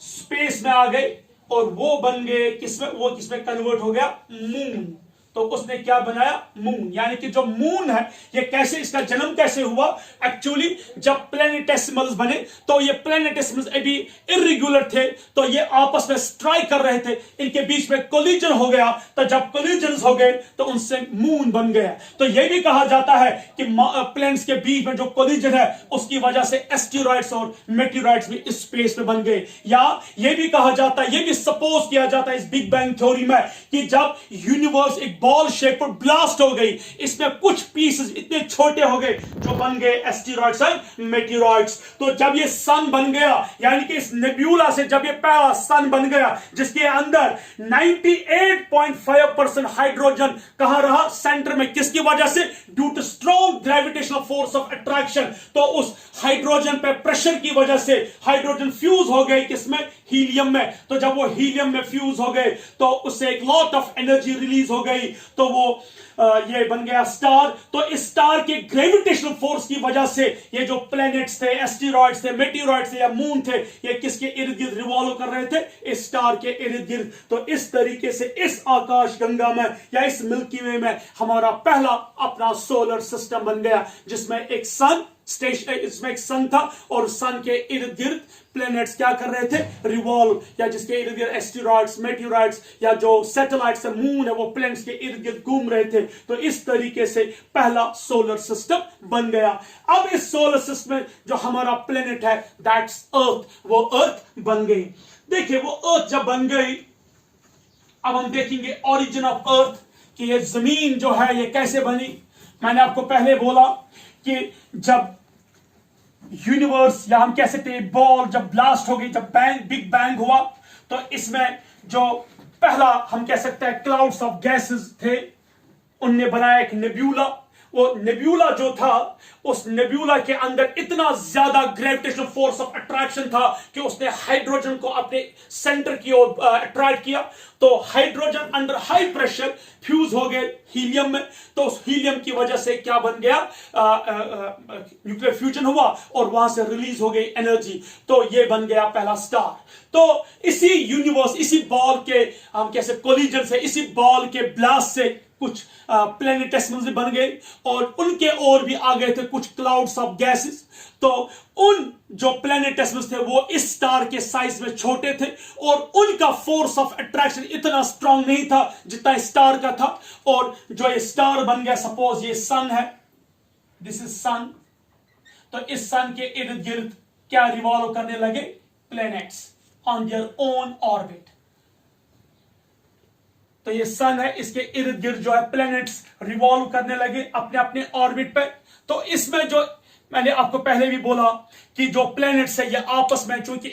स्पेस में आ गए, और वो बन गए किसमें, वो किसमें कन्वर्ट हो गया, मून। तो उसने क्या बनाया, मून। यानी कि जो मून है, ये कैसे, इसका जन्म कैसे हुआ, एक्चुअली जब प्लैनेटेसिमल्स बने, तो ये प्लैनेटेसिमल्स अभी इर्रेगुलर थे, तो ये आपस में स्ट्राइक कर रहे थे, इनके बीच में कोलिजन हो गया। तो जब कोलिजन हो गए तो उनसे मून बन गया। तो यह भी कहा जाता है कि प्लैनेट्स के बीच में जो कोलिजन है, उसकी वजह से एस्टेरॉइड्स और मेटीरॉइड्स भी इस स्पेस में बन गए। या यह भी कहा जाता है, यह भी सपोज किया जाता है इस बिग बैंग थ्योरी में, कि जब यूनिवर्स एक बॉल शेप पर ब्लास्ट हो गई, इसमें कुछ पीसेस इतने छोटे हो गए जो बन गए एस्टेरॉइड्स और मेटीरॉइड्स। तो जब ये सन बन गया, यानी कि इस नेब्यूला से जब ये पहला सन बन गया, जिसके अंदर 98.5% हाइड्रोजन कहां रहा, सेंटर में। किसकी वजह से, due to strong gravitational force of attraction. तो उस हाइड्रोजन पे प्रेशर की वजह से हाइड्रोजन फ्यूज हो गए किसमें, हीलियम में। तो जब वो हीलियम में फ्यूज हो गए, तो उससे एक लॉट ऑफ एनर्जी रिलीज हो गई, तो वो ये बन गया स्टार। तो इस स्टार के ग्रेविटेशनल फोर्स की वजह से ये जो प्लैनेट्स थे, एस्टेरॉइड्स थे, मेटेरॉइड्स थे या मून थे, ये किसके इर्द गिर्द रिवॉल्व कर रहे थे? इस स्टार के इर्द गिर्द। तो इस तरीके से इस आकाश गंगा में या इस मिल्की वे में हमारा पहला अपना सोलर सिस्टम बन गया, जिसमें एक सन स्टेशन, इसमें एक सन था और सन के इर्द गिर्द प्लैनेट्स क्या कर रहे थे? रिवॉल्व, या जिसके इर्द गिर्द एस्टेरॉइड्स, मेटेरॉइड्स या जो सैटेलाइट्स है, मून है, वो प्लैनेट्स के इर्द गिर्द घूम रहे थे। तो इस तरीके से पहला सोलर सिस्टम बन गया। अब इस सोलर सिस्टम में जो हमारा प्लैनेट है, दैट्स अर्थ, वो अर्थ बन गई। देखिए, वो अर्थ जब बन गई, अब हम देखेंगे ओरिजिन ऑफ अर्थ कि ये जमीन जो है ये कैसे बनी। मैंने आपको पहले बोला कि जब यूनिवर्स, या हम कह सकते हैं बॉल जब ब्लास्ट हो गई, जब बिग बैंग हुआ, तो इसमें जो पहला हम कह सकते हैं क्लाउड्स ऑफ गैसेस थे, उनने बनाया एक नेब्यूला। वो नेब्यूला जो था, उस नेब्यूला के अंदर इतना ज्यादा ग्रेविटेशनल फोर्स ऑफ अट्रैक्शन था कि उसने हाइड्रोजन को अपने सेंटर की ओर अट्रैक्ट किया। तो hydrogen under high pressure fuse हो गए हीलियम में। तो उस हीलियम की वजह से क्या बन गया? न्यूक्लियर फ्यूजन हुआ और वहां से रिलीज हो गई एनर्जी। तो ये बन गया पहला स्टार। तो इसी यूनिवर्स, इसी बॉल के हम कैसे कोलिजन से, इसी बॉल के ब्लास्ट से कुछ प्लैनेटेसिमल्स बन गए और उनके और भी आ गए थे कुछ क्लाउड्स ऑफ गैसेस। तो उन जो प्लैनेटेसिमल्स थे वो इस स्टार के साइज में छोटे थे और उनका फोर्स ऑफ अट्रैक्शन इतना स्ट्रांग नहीं था जितना स्टार का था। और जो ये स्टार बन गया, सपोज ये सन है, दिस इज सन, तो इस सन के इर्द गिर्द क्या रिवॉल्व करने लगे? Planets on their own orbit. तो ये सन है, इसके इर्द गिर्द जो है प्लैनेट्स रिवॉल्व करने लगे अपने अपने ऑर्बिट पे। तो इसमें जो मैंने आपको पहले भी बोला कि जो प्लैनेट्स है ये आपस में, चूंकि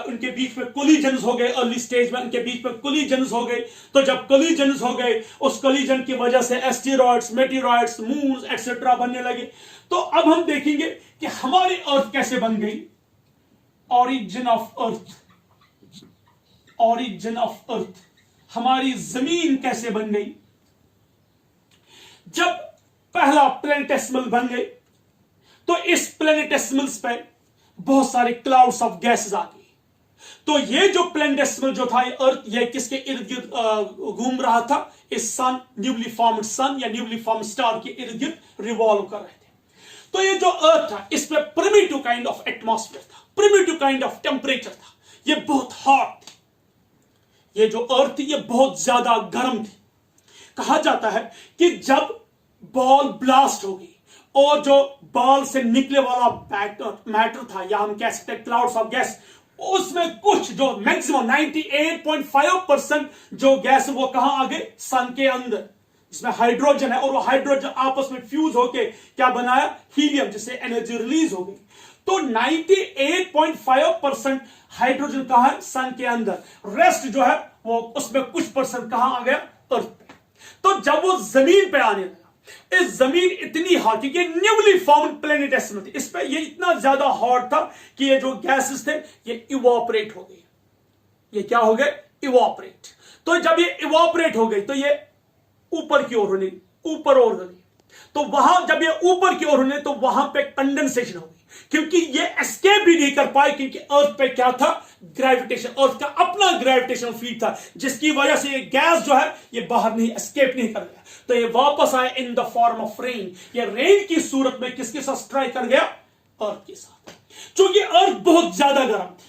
उनके बीच में कोलिजन्स हो गए, अर्ली स्टेज में उनके बीच में कोलिजन्स हो गए। तो जब कोलिजन्स हो गए, उस कोलिजन की वजह से एस्टेरॉइड्स, मेटेरॉइड्स, मून्स एक्सेट्रा बनने लगे। तो अब हम देखेंगे कि हमारी अर्थ कैसे बन गई। Origin of earth, origin of earth, हमारी जमीन कैसे बन गई। जब पहला प्लैनेटेसिमल बन गए तो इस प्लैनेटेसिमल्स पे बहुत सारे क्लाउड्स ऑफ गैसेस आ गई। तो ये जो प्लैनेटेसिमल जो था, ये अर्थ, ये किसके इर्द गिर्द घूम रहा था? इस सन, न्यूली फॉर्म्ड सन या न्यूली फॉर्म्ड स्टार के इर्द गिर्द रिवॉल्व कर रहे थे। तो ये जो अर्थ था, इस पे प्रिमिटिव काइंड ऑफ एटमॉस्फेयर था, प्रिमिटिव काइंड ऑफ टेम्परेचर था। ये बहुत हॉट थी, ये जो अर्थ थी ये बहुत ज्यादा गर्म थी। कहा जाता है कि जब बॉल ब्लास्ट हो गई और जो बॉल से निकले वाला मैटर था, या हम कह सकते हैं क्लाउड्स ऑफ गैस, उसमें कुछ जो मैक्सिमम 98.5% जो गैस वो कहां आ गए? सन के अंदर, जिसमें हाइड्रोजन है, और वो हाइड्रोजन आपस में फ्यूज होके क्या बनाया? हीलियम, जिससे एनर्जी रिलीज हो गई। तो 98.5% हाइड्रोजन कहां है? सन के अंदर। रेस्ट जो है वो उसमें कुछ परसेंट कहां आ गया? अर्थ पे। तो जब वो जमीन पे आने लगा, इस जमीन इतनी हॉट, क्योंकि न्यूली फॉर्म्ड प्लैनेटेसिमल थी, इस पे ये इतना ज्यादा हॉट था कि ये जो गैसेस थे ये इवोपरेट हो गए। ये क्या हो गए? इवोपरेट। तो जब ये इवोपरेट हो गई तो ये ऊपर की ओर होने, ऊपर और होने, तो वहां जब ये ऊपर की ओर होने तो वहां पे कंडेंसेशन हो गई, क्योंकि ये एस्केप भी नहीं कर पाए, क्योंकि अर्थ पे क्या था? ग्रेविटेशन, अर्थ का अपना ग्रेविटेशन फील्ड था, जिसकी वजह से ये गैस जो है ये बाहर नहीं, एस्केप नहीं कर गया। तो ये वापस आया इन द फॉर्म ऑफ रेन। ये रेन की सूरत में किसके साथ स्ट्राइक कर गया? अर्थ के साथ। क्योंकि अर्थ बहुत ज्यादा गर्म थी,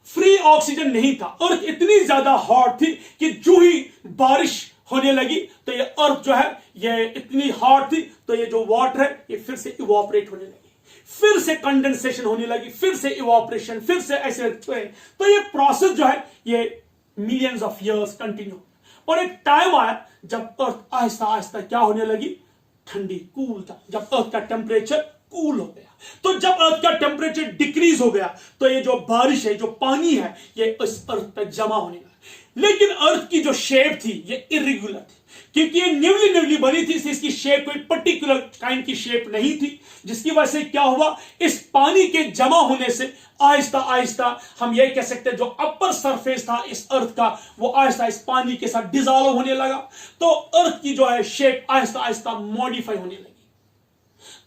फ्री ऑक्सीजन नहीं था, अर्थ इतनी ज्यादा हॉट थी कि जो ही बारिश होने लगी तो ये अर्थ जो है ये इतनी हॉट थी, तो ये जो वाटर है ये फिर से इवोपरेट होने लगी, फिर से कंडेंसेशन होने लगी, फिर से इवोपरेशन, फिर से ऐसे। तो ये प्रोसेस जो है ये मिलियंस ऑफ इयर्स कंटिन्यू। और एक टाइम आया जब अर्थ आहिस्ता आहिस्ता क्या होने लगी? ठंडी, कूल था। जब अर्थ का टेम्परेचर कूल हो गया, तो जब अर्थ का टेम्परेचर डिक्रीज हो गया तो ये जो बारिश है, जो पानी है, ये इस अर्थ पे जमा होने लगा। लेकिन अर्थ की जो शेप थी ये इरेगुलर थी, क्योंकि ये न्यूली बनी थी, इसकी शेप कोई पर्टिकुलर काइंड की शेप नहीं थी, जिसकी वजह से क्या हुआ, इस पानी के जमा होने से आहिस्ता आहिस्ता हम ये कह सकते हैं जो अपर सरफेस था इस अर्थ का, वो आहिस्ता इस पानी के साथ डिजॉल्व होने लगा। तो अर्थ की जो है शेप आहिस्ता आहिस्ता मॉडिफाई होने लगी।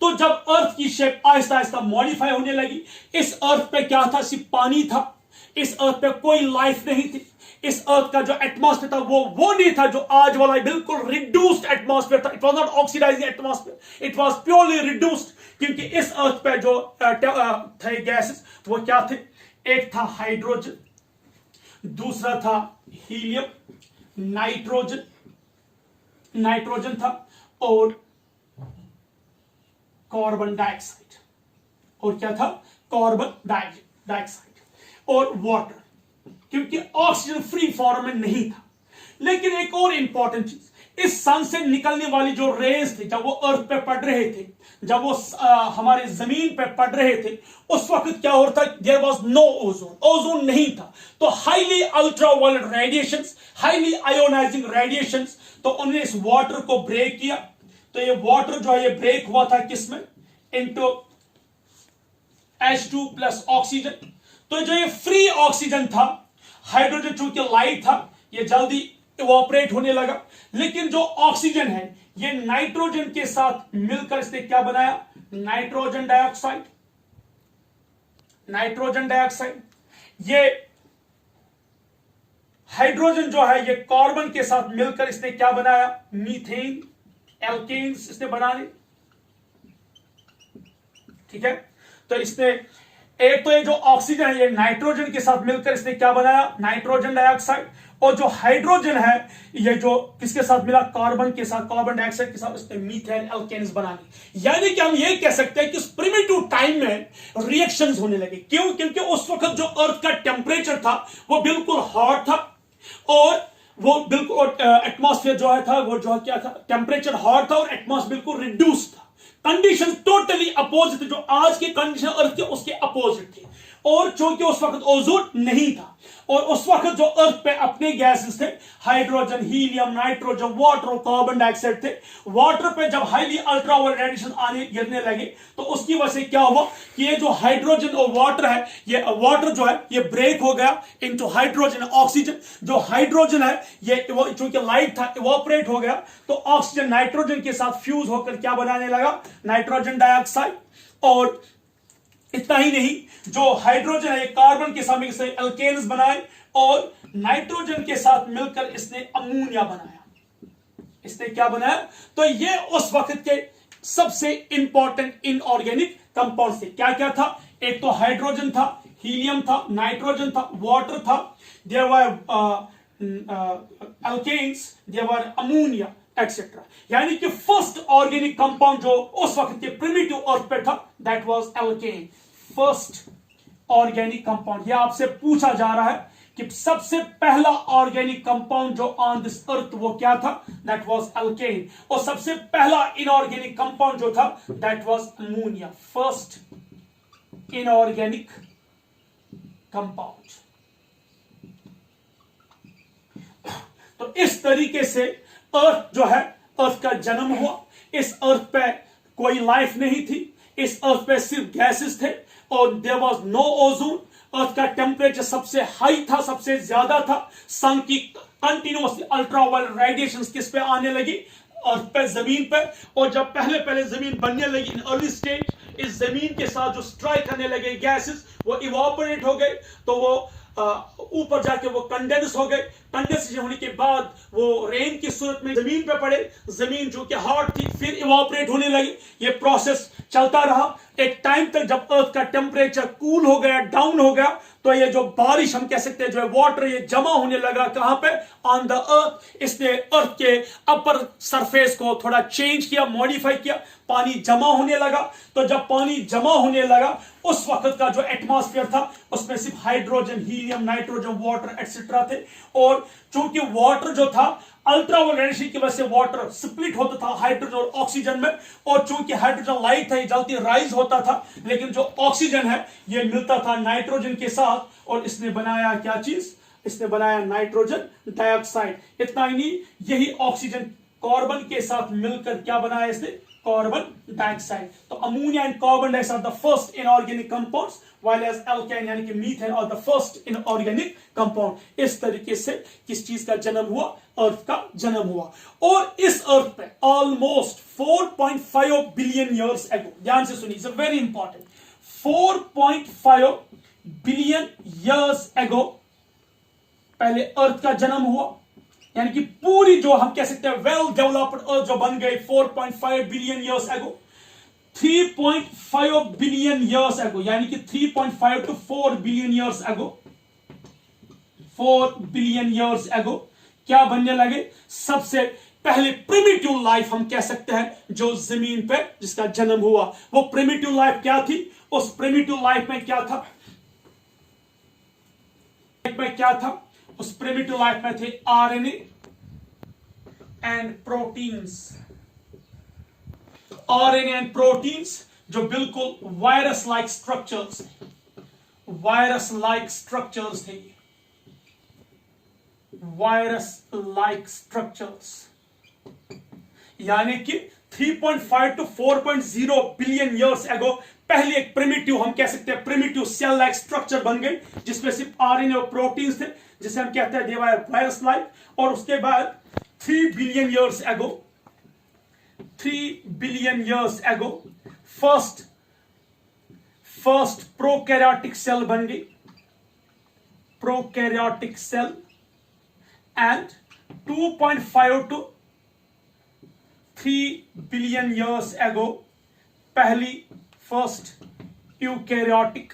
तो जब अर्थ की शेप आहिस्ता आहिस्ता मॉडिफाई होने लगी, इस अर्थ पे क्या था, सिर्फ पानी था, इस अर्थ पे कोई लाइफ नहीं थी। इस अर्थ का जो एटमॉस्फेयर था वो नहीं था जो आज वाला बिल्कुल रिड्यूस्ड एटमॉस्फेयर था। It was not oxidising atmosphere, it was purely reduced. क्योंकि इस अर्थ पे जो थे गैसेस वो क्या थे, एक था हाइड्रोजन, दूसरा था हीलियम, नाइट्रोजन था, और कार्बन डाइऑक्साइड, और क्या था, कार्बन डाइऑक्साइड और वाटर, क्योंकि ऑक्सीजन फ्री फॉर्म में नहीं था। लेकिन एक और इंपॉर्टेंट चीज, इस सन से निकलने वाली जो रेज थी, जब वो अर्थ पे पड़ रहे थे, जब वो हमारे जमीन पे पड़ रहे थे, उस वक्त क्या हो रहा था, there was no ozone, ozone नहीं था। तो highly ultraviolet radiations, highly ionising radiations, तो उन्होंने इस वाटर को ब्रेक किया। तो ये वाटर जो है ये ब्रेक हुआ था किसमें, इनटू H2 प्लस ऑक्सीजन। तो जो ये फ्री ऑक्सीजन था, हाइड्रोजन चूंकि लाइट था, ये जल्दी इवोपरेट होने लगा। लेकिन जो ऑक्सीजन है ये नाइट्रोजन के साथ मिलकर इसने क्या बनाया, नाइट्रोजन डाइऑक्साइड। ये हाइड्रोजन जो है ये कार्बन के साथ मिलकर इसने क्या बनाया, मीथेन, एल्केन्स इसने बना ली। ठीक है, तो इसने एक तो ये जो ऑक्सीजन है ये नाइट्रोजन के साथ मिलकर इसने क्या बनाया, नाइट्रोजन डाइऑक्साइड। और जो हाइड्रोजन है ये जो किसके साथ मिला, कार्बन के साथ, कार्बन डाइऑक्साइड के साथ इसने मीथेन एल्केन्स बना ली। यानी कि हम ये कह सकते हैं कि उस प्रिमिटिव टाइम में रिएक्शंस होने लगे। क्यों, क्योंकि उस वक्त जो अर्थ का टेम्परेचर था वो बिल्कुल हॉट था, और वो बिल्कुल एटमॉस्फेयर जो था वो जो क्या था, टेम्परेचर हॉट था और एटमॉस्फेयर बिल्कुल रिड्यूस था। कंडीशन टोटली अपोजिट थी, जो आज की कंडीशन अर्थ के उसके अपोजिट थी। और चूंकि उस वक्त ओजोन नहीं था, और उस वक्त जो अर्थ पे अपने गैसेस थे, हाइड्रोजन, हीलियम, नाइट्रोजन, वाटर और कार्बन डाइऑक्साइड थे, वाटर पे जब हाईली अल्ट्रावायलेट रेडिएशन आने गिरने लगे, तो उसकी वजह से क्या हुआ कि ये जो हाइड्रोजन और वाटर है, ये वाटर जो है ये ब्रेक हो गया इनटू हाइड्रोजन और ऑक्सीजन। जो हाइड्रोजन है ये चूंकि लाइट था इवोपरेट हो गया, तो ऑक्सीजन नाइट्रोजन के साथ फ्यूज होकर क्या बनाने लगा, नाइट्रोजन डाइऑक्साइड। और इतना ही नहीं, जो हाइड्रोजन है ये कार्बन के साथ मिलकर एल्केन्स बनाए, और नाइट्रोजन के साथ मिलकर इसने अमोनिया बनाया। इसने क्या बनाया, तो ये उस वक्त के सबसे इंपॉर्टेंट इनऑर्गेनिक कंपाउंड थे। क्या क्या था, एक तो हाइड्रोजन था, हीलियम था, नाइट्रोजन था, वाटर था, there were alkanes, there were ammonia etcetera. यानी कि फर्स्ट ऑर्गेनिक कंपाउंड जो उस वक्त के प्रिमिटिव अर्थ पे था, that was alkane, first organic compound. यह आपसे पूछा जा रहा है कि सबसे पहला ऑर्गेनिक कंपाउंड जो ऑन दिस अर्थ वो क्या था, दैट वाज एल्केन। और सबसे पहला इनऑर्गेनिक कंपाउंड जो था that was ammonia, first inorganic compound. तो इस तरीके से अर्थ जो है, अर्थ का जन्म हुआ। इस अर्थ पे कोई लाइफ नहीं थी, इस अर्थ पे सिर्फ गैसेस थे, और देयर वाज नो ओजोन। अर्थ का टेम्परेचर सबसे हाई था, सबसे ज्यादा था। सन की कंटिन्यूअस अल्ट्रावायलेट रेडिएशंस किस पे आने लगी, अर्थ पे, जमीन पे। और जब पहले जमीन बनने लगी इन अर्ली स्टेज, इस जमीन के साथ जो स्ट्राइक करने लगे गैसेस वो इवोपरेट हो गए, तो वो ऊपर जाके वो कंडेंस हो गए। कंडेंसेशन होने के बाद वो रेन की सूरत में जमीन पे पड़े, जमीन जो कि हॉट थी फिर इवोपरेट होने लगी। ये प्रोसेस चलता रहा एक टाइम तक, जब अर्थ का टेम्परेचर कूल हो गया, डाउन हो गया, तो ये जो बारिश हम कह सकते हैं, जो है वाटर, ये जमा होने लगा कहां पे, ऑन द अर्थ। इसने अर्थ के अपर सरफेस को थोड़ा चेंज किया, मॉडिफाई किया, पानी जमा होने लगा। तो जब पानी जमा होने लगा, उस वक्त का जो एटमॉस्फेयर था उसमें सिर्फ hydrogen, helium, nitrogen, water etcetera थे। और चूंकि वाटर जो था, अल्ट्रावायलेट रेडिएशन की वजह से वाटर स्प्लिट होता था हाइड्रोजन और ऑक्सीजन में, और चूंकि हाइड्रोजन लाइट था ये जल्दी राइज होता था, लेकिन जो ऑक्सीजन है ये मिलता था नाइट्रोजन के साथ, और इसने बनाया क्या चीज, इसने बनाया नाइट्रोजन डाइऑक्साइड। इतना ही नहीं, यही ऑक्सीजन कार्बन के साथ मिलकर क्या बनाया इसने, कार्बन डाइऑक्साइड। तो ammonia and carbon dioxide the first inorganic compounds, while as alkane यानी कि मीथेन और द फर्स्ट इनऑर्गेनिक कंपाउंड। इस तरीके से किस चीज का जन्म हुआ, अर्थ का जन्म हुआ। और इस अर्थ पे ऑलमोस्ट 4.5 बिलियन ईयर्स एगो, ध्यान से सुनिए, it's very important, 4.5 billion years एगो पहले अर्थ का जन्म हुआ। यानी कि पूरी जो हम कह सकते हैं वेल डेवलप्ड अर्थ जो बन गई 4.5 बिलियन ईयर्स एगो, 3.5 बिलियन ईयर्स एगो, यानी कि 3.5 to 4 बिलियन ईयर्स एगो, 4 बिलियन ईयर्स एगो क्या बनने लगे, सबसे पहले प्रिमिटिव लाइफ हम कह सकते हैं जो जमीन पे जिसका जन्म हुआ। वो प्रिमिटिव लाइफ क्या थी, उस प्रिमिटिव लाइफ में क्या था, उस प्रिमिटिव लाइफ में थे RNA and proteins. RNA and proteins जो बिल्कुल वायरस लाइक स्ट्रक्चर्स थे, वायरस लाइक स्ट्रक्चर्स। यानी कि 3.5 to 4.0 बिलियन ईयर्स एगो पहले एक प्रिमिटिव, हम कह सकते हैं प्रिमिटिव सेल लाइक स्ट्रक्चर बन गई जिसमें सिर्फ आरएनए और प्रोटीन्स थे, जिसे हम कहते हैं वायरस लाइक। और उसके बाद 3 billion years ago, 3 billion years ago first prokaryotic cell बन गई, prokaryotic cell. And 2.5 to 3 billion years ago पहली फर्स्ट यूकैरियोटिक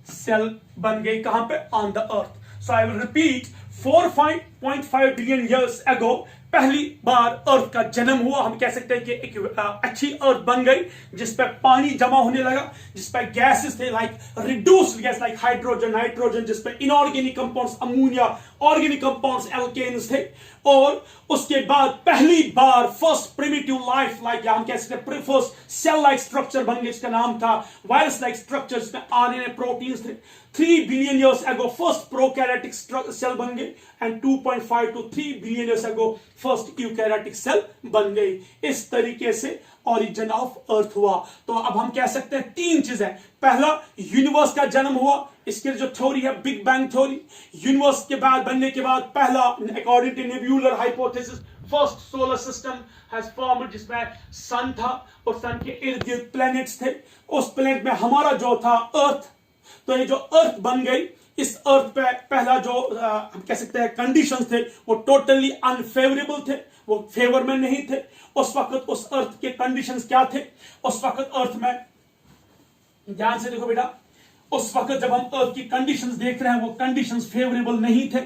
सेल बन गई, कहां पे, on the earth. So I will repeat, 4.5 billion years ago पहली बार अर्थ का जन्म हुआ। हम कह सकते हैं कि एक अच्छी अर्थ बन गई जिसपे पानी जमा होने लगा, जिसपे गैसेस थे like reduced gas like hydrogen, nitrogen, जिसपे inorganic compounds ammonia, organic compounds alkanes थे। और उसके बाद पहली बार फर्स्ट प्रिमिटिव लाइफ लाइक हम कह सकते हैं फर्स्ट सेल लाइक स्ट्रक्चर बन गई, जिसका नाम था वायरस लाइक स्ट्रक्चर, जिसमें आरएनए प्रोटीन्स थे। 3 billion years ago first prokaryotic cell बन गई and 2.5 to 3 billion years ago first eukaryotic cell बन गई। इस तरीके से ओरिजिन ऑफ अर्थ हुआ। तो अब हम कह सकते हैं 3 चीजें। पहला, यूनिवर्स का जन्म हुआ, इसके जो थ्योरी है बिग बैंग थ्योरी। यूनिवर्स के बाद बनने के बाद पहला, according to nebular hypothesis, first solar system has formed, जिसमें सन था और सन के इर्द गिर्द प्लैनेट्स थे। उस प्लैनेट में हमारा जो था अर्थ, तो ये जो अर्थ बन गई, इस अर्थ पे पहला जो हम कह सकते हैं कंडीशंस थे वो टोटली अनफेवरेबल थे, वो फेवर में नहीं थे। उस वक्त उस अर्थ के कंडीशंस क्या थे, उस वक्त अर्थ में, ध्यान से देखो बेटा, उस वक्त जब हम अर्थ की कंडीशंस देख रहे हैं वो कंडीशंस फेवरेबल नहीं थे।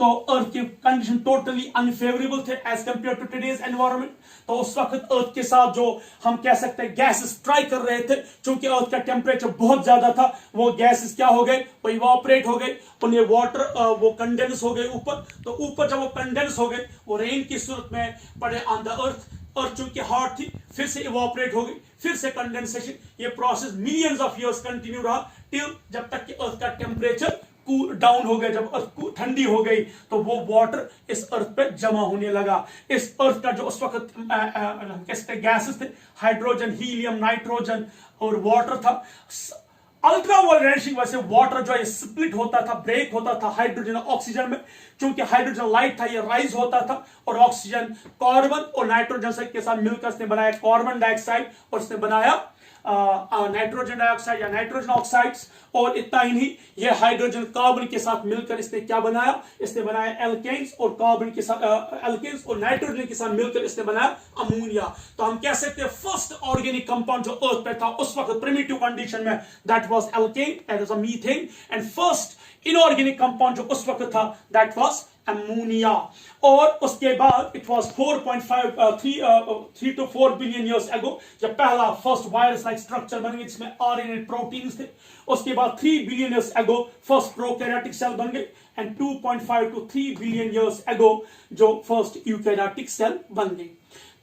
तो अर्थ के कंडीशन टोटली अनफेवरेबल थे as compare to today's environment. तो उस वक्त अर्थ के साथ जो हम कह सकते हैं गैसेस ट्राई कर रहे थे, क्योंकि अर्थ का टेम्परेचर बहुत ज्यादा था, वो गैसेस क्या हो गए, वो इवापोरेट हो गए, उन्हें वाटर वो कंडेंस हो गए ऊपर। तो ऊपर जब वो कंडेंस हो गए, वो रेन की सूरत में पड़े ऑन द अर्थ। अर्थ चूंकि हॉट थी, फिर से इवापोरेट हो गई, फिर से कंडेंसेशन। ये process millions of years continue रहा टिल जब तक कि अर्थ का टेम्परेचर कूल डाउन हो गया। जब अर्थ ठंडी हो गई तो वो वाटर इस अर्थ पे जमा होने लगा। इस अर्थ का जो उस वक्त कैसे गैसेस थे, हाइड्रोजन, हीलियम, नाइट्रोजन और वाटर था। अल्ट्रा वायलेट रेडिएशन वैसे वाटर जो है स्प्लिट होता था, ब्रेक होता था हाइड्रोजन और ऑक्सीजन में। क्योंकि हाइड्रोजन लाइट था, ये राइज होता था, और ऑक्सीजन कार्बन और नाइट्रोजन के साथ मिलकर इसने बनाया कार्बन डाइऑक्साइड, और इसने बनाया नाइट्रोजन डाइऑक्साइड या नाइट्रोजन ऑक्साइड्स। और इतना ही नहीं, ये हाइड्रोजन कार्बन के साथ मिलकर इसने क्या बनाया, इसने बनाया एल्केन्स, और कार्बन के साथ एल्केन्स और नाइट्रोजन के साथ मिलकर इसने बनाया अमोनिया। तो हम कह सकते हैं फर्स्ट ऑर्गेनिक कंपाउंड जो अर्थ पे था उस वक्त प्रिमिटिव कंडीशन में, that was alkane, that was methane. And first inorganic compound जो उस वक्त था दैट वाज अमोनिया। और उसके बाद it was 3 to 4 billion years एगो जब पहला फर्स्ट वायरस लाइक स्ट्रक्चर बन गई जिसमें आरएनए प्रोटीन्स थे। उसके बाद 3 billion years ago first prokaryotic cell बन गई, एंड 2.5 to 3 बिलियन ईयर्स एगो जो फर्स्ट यूकैरियोटिक सेल बन गई।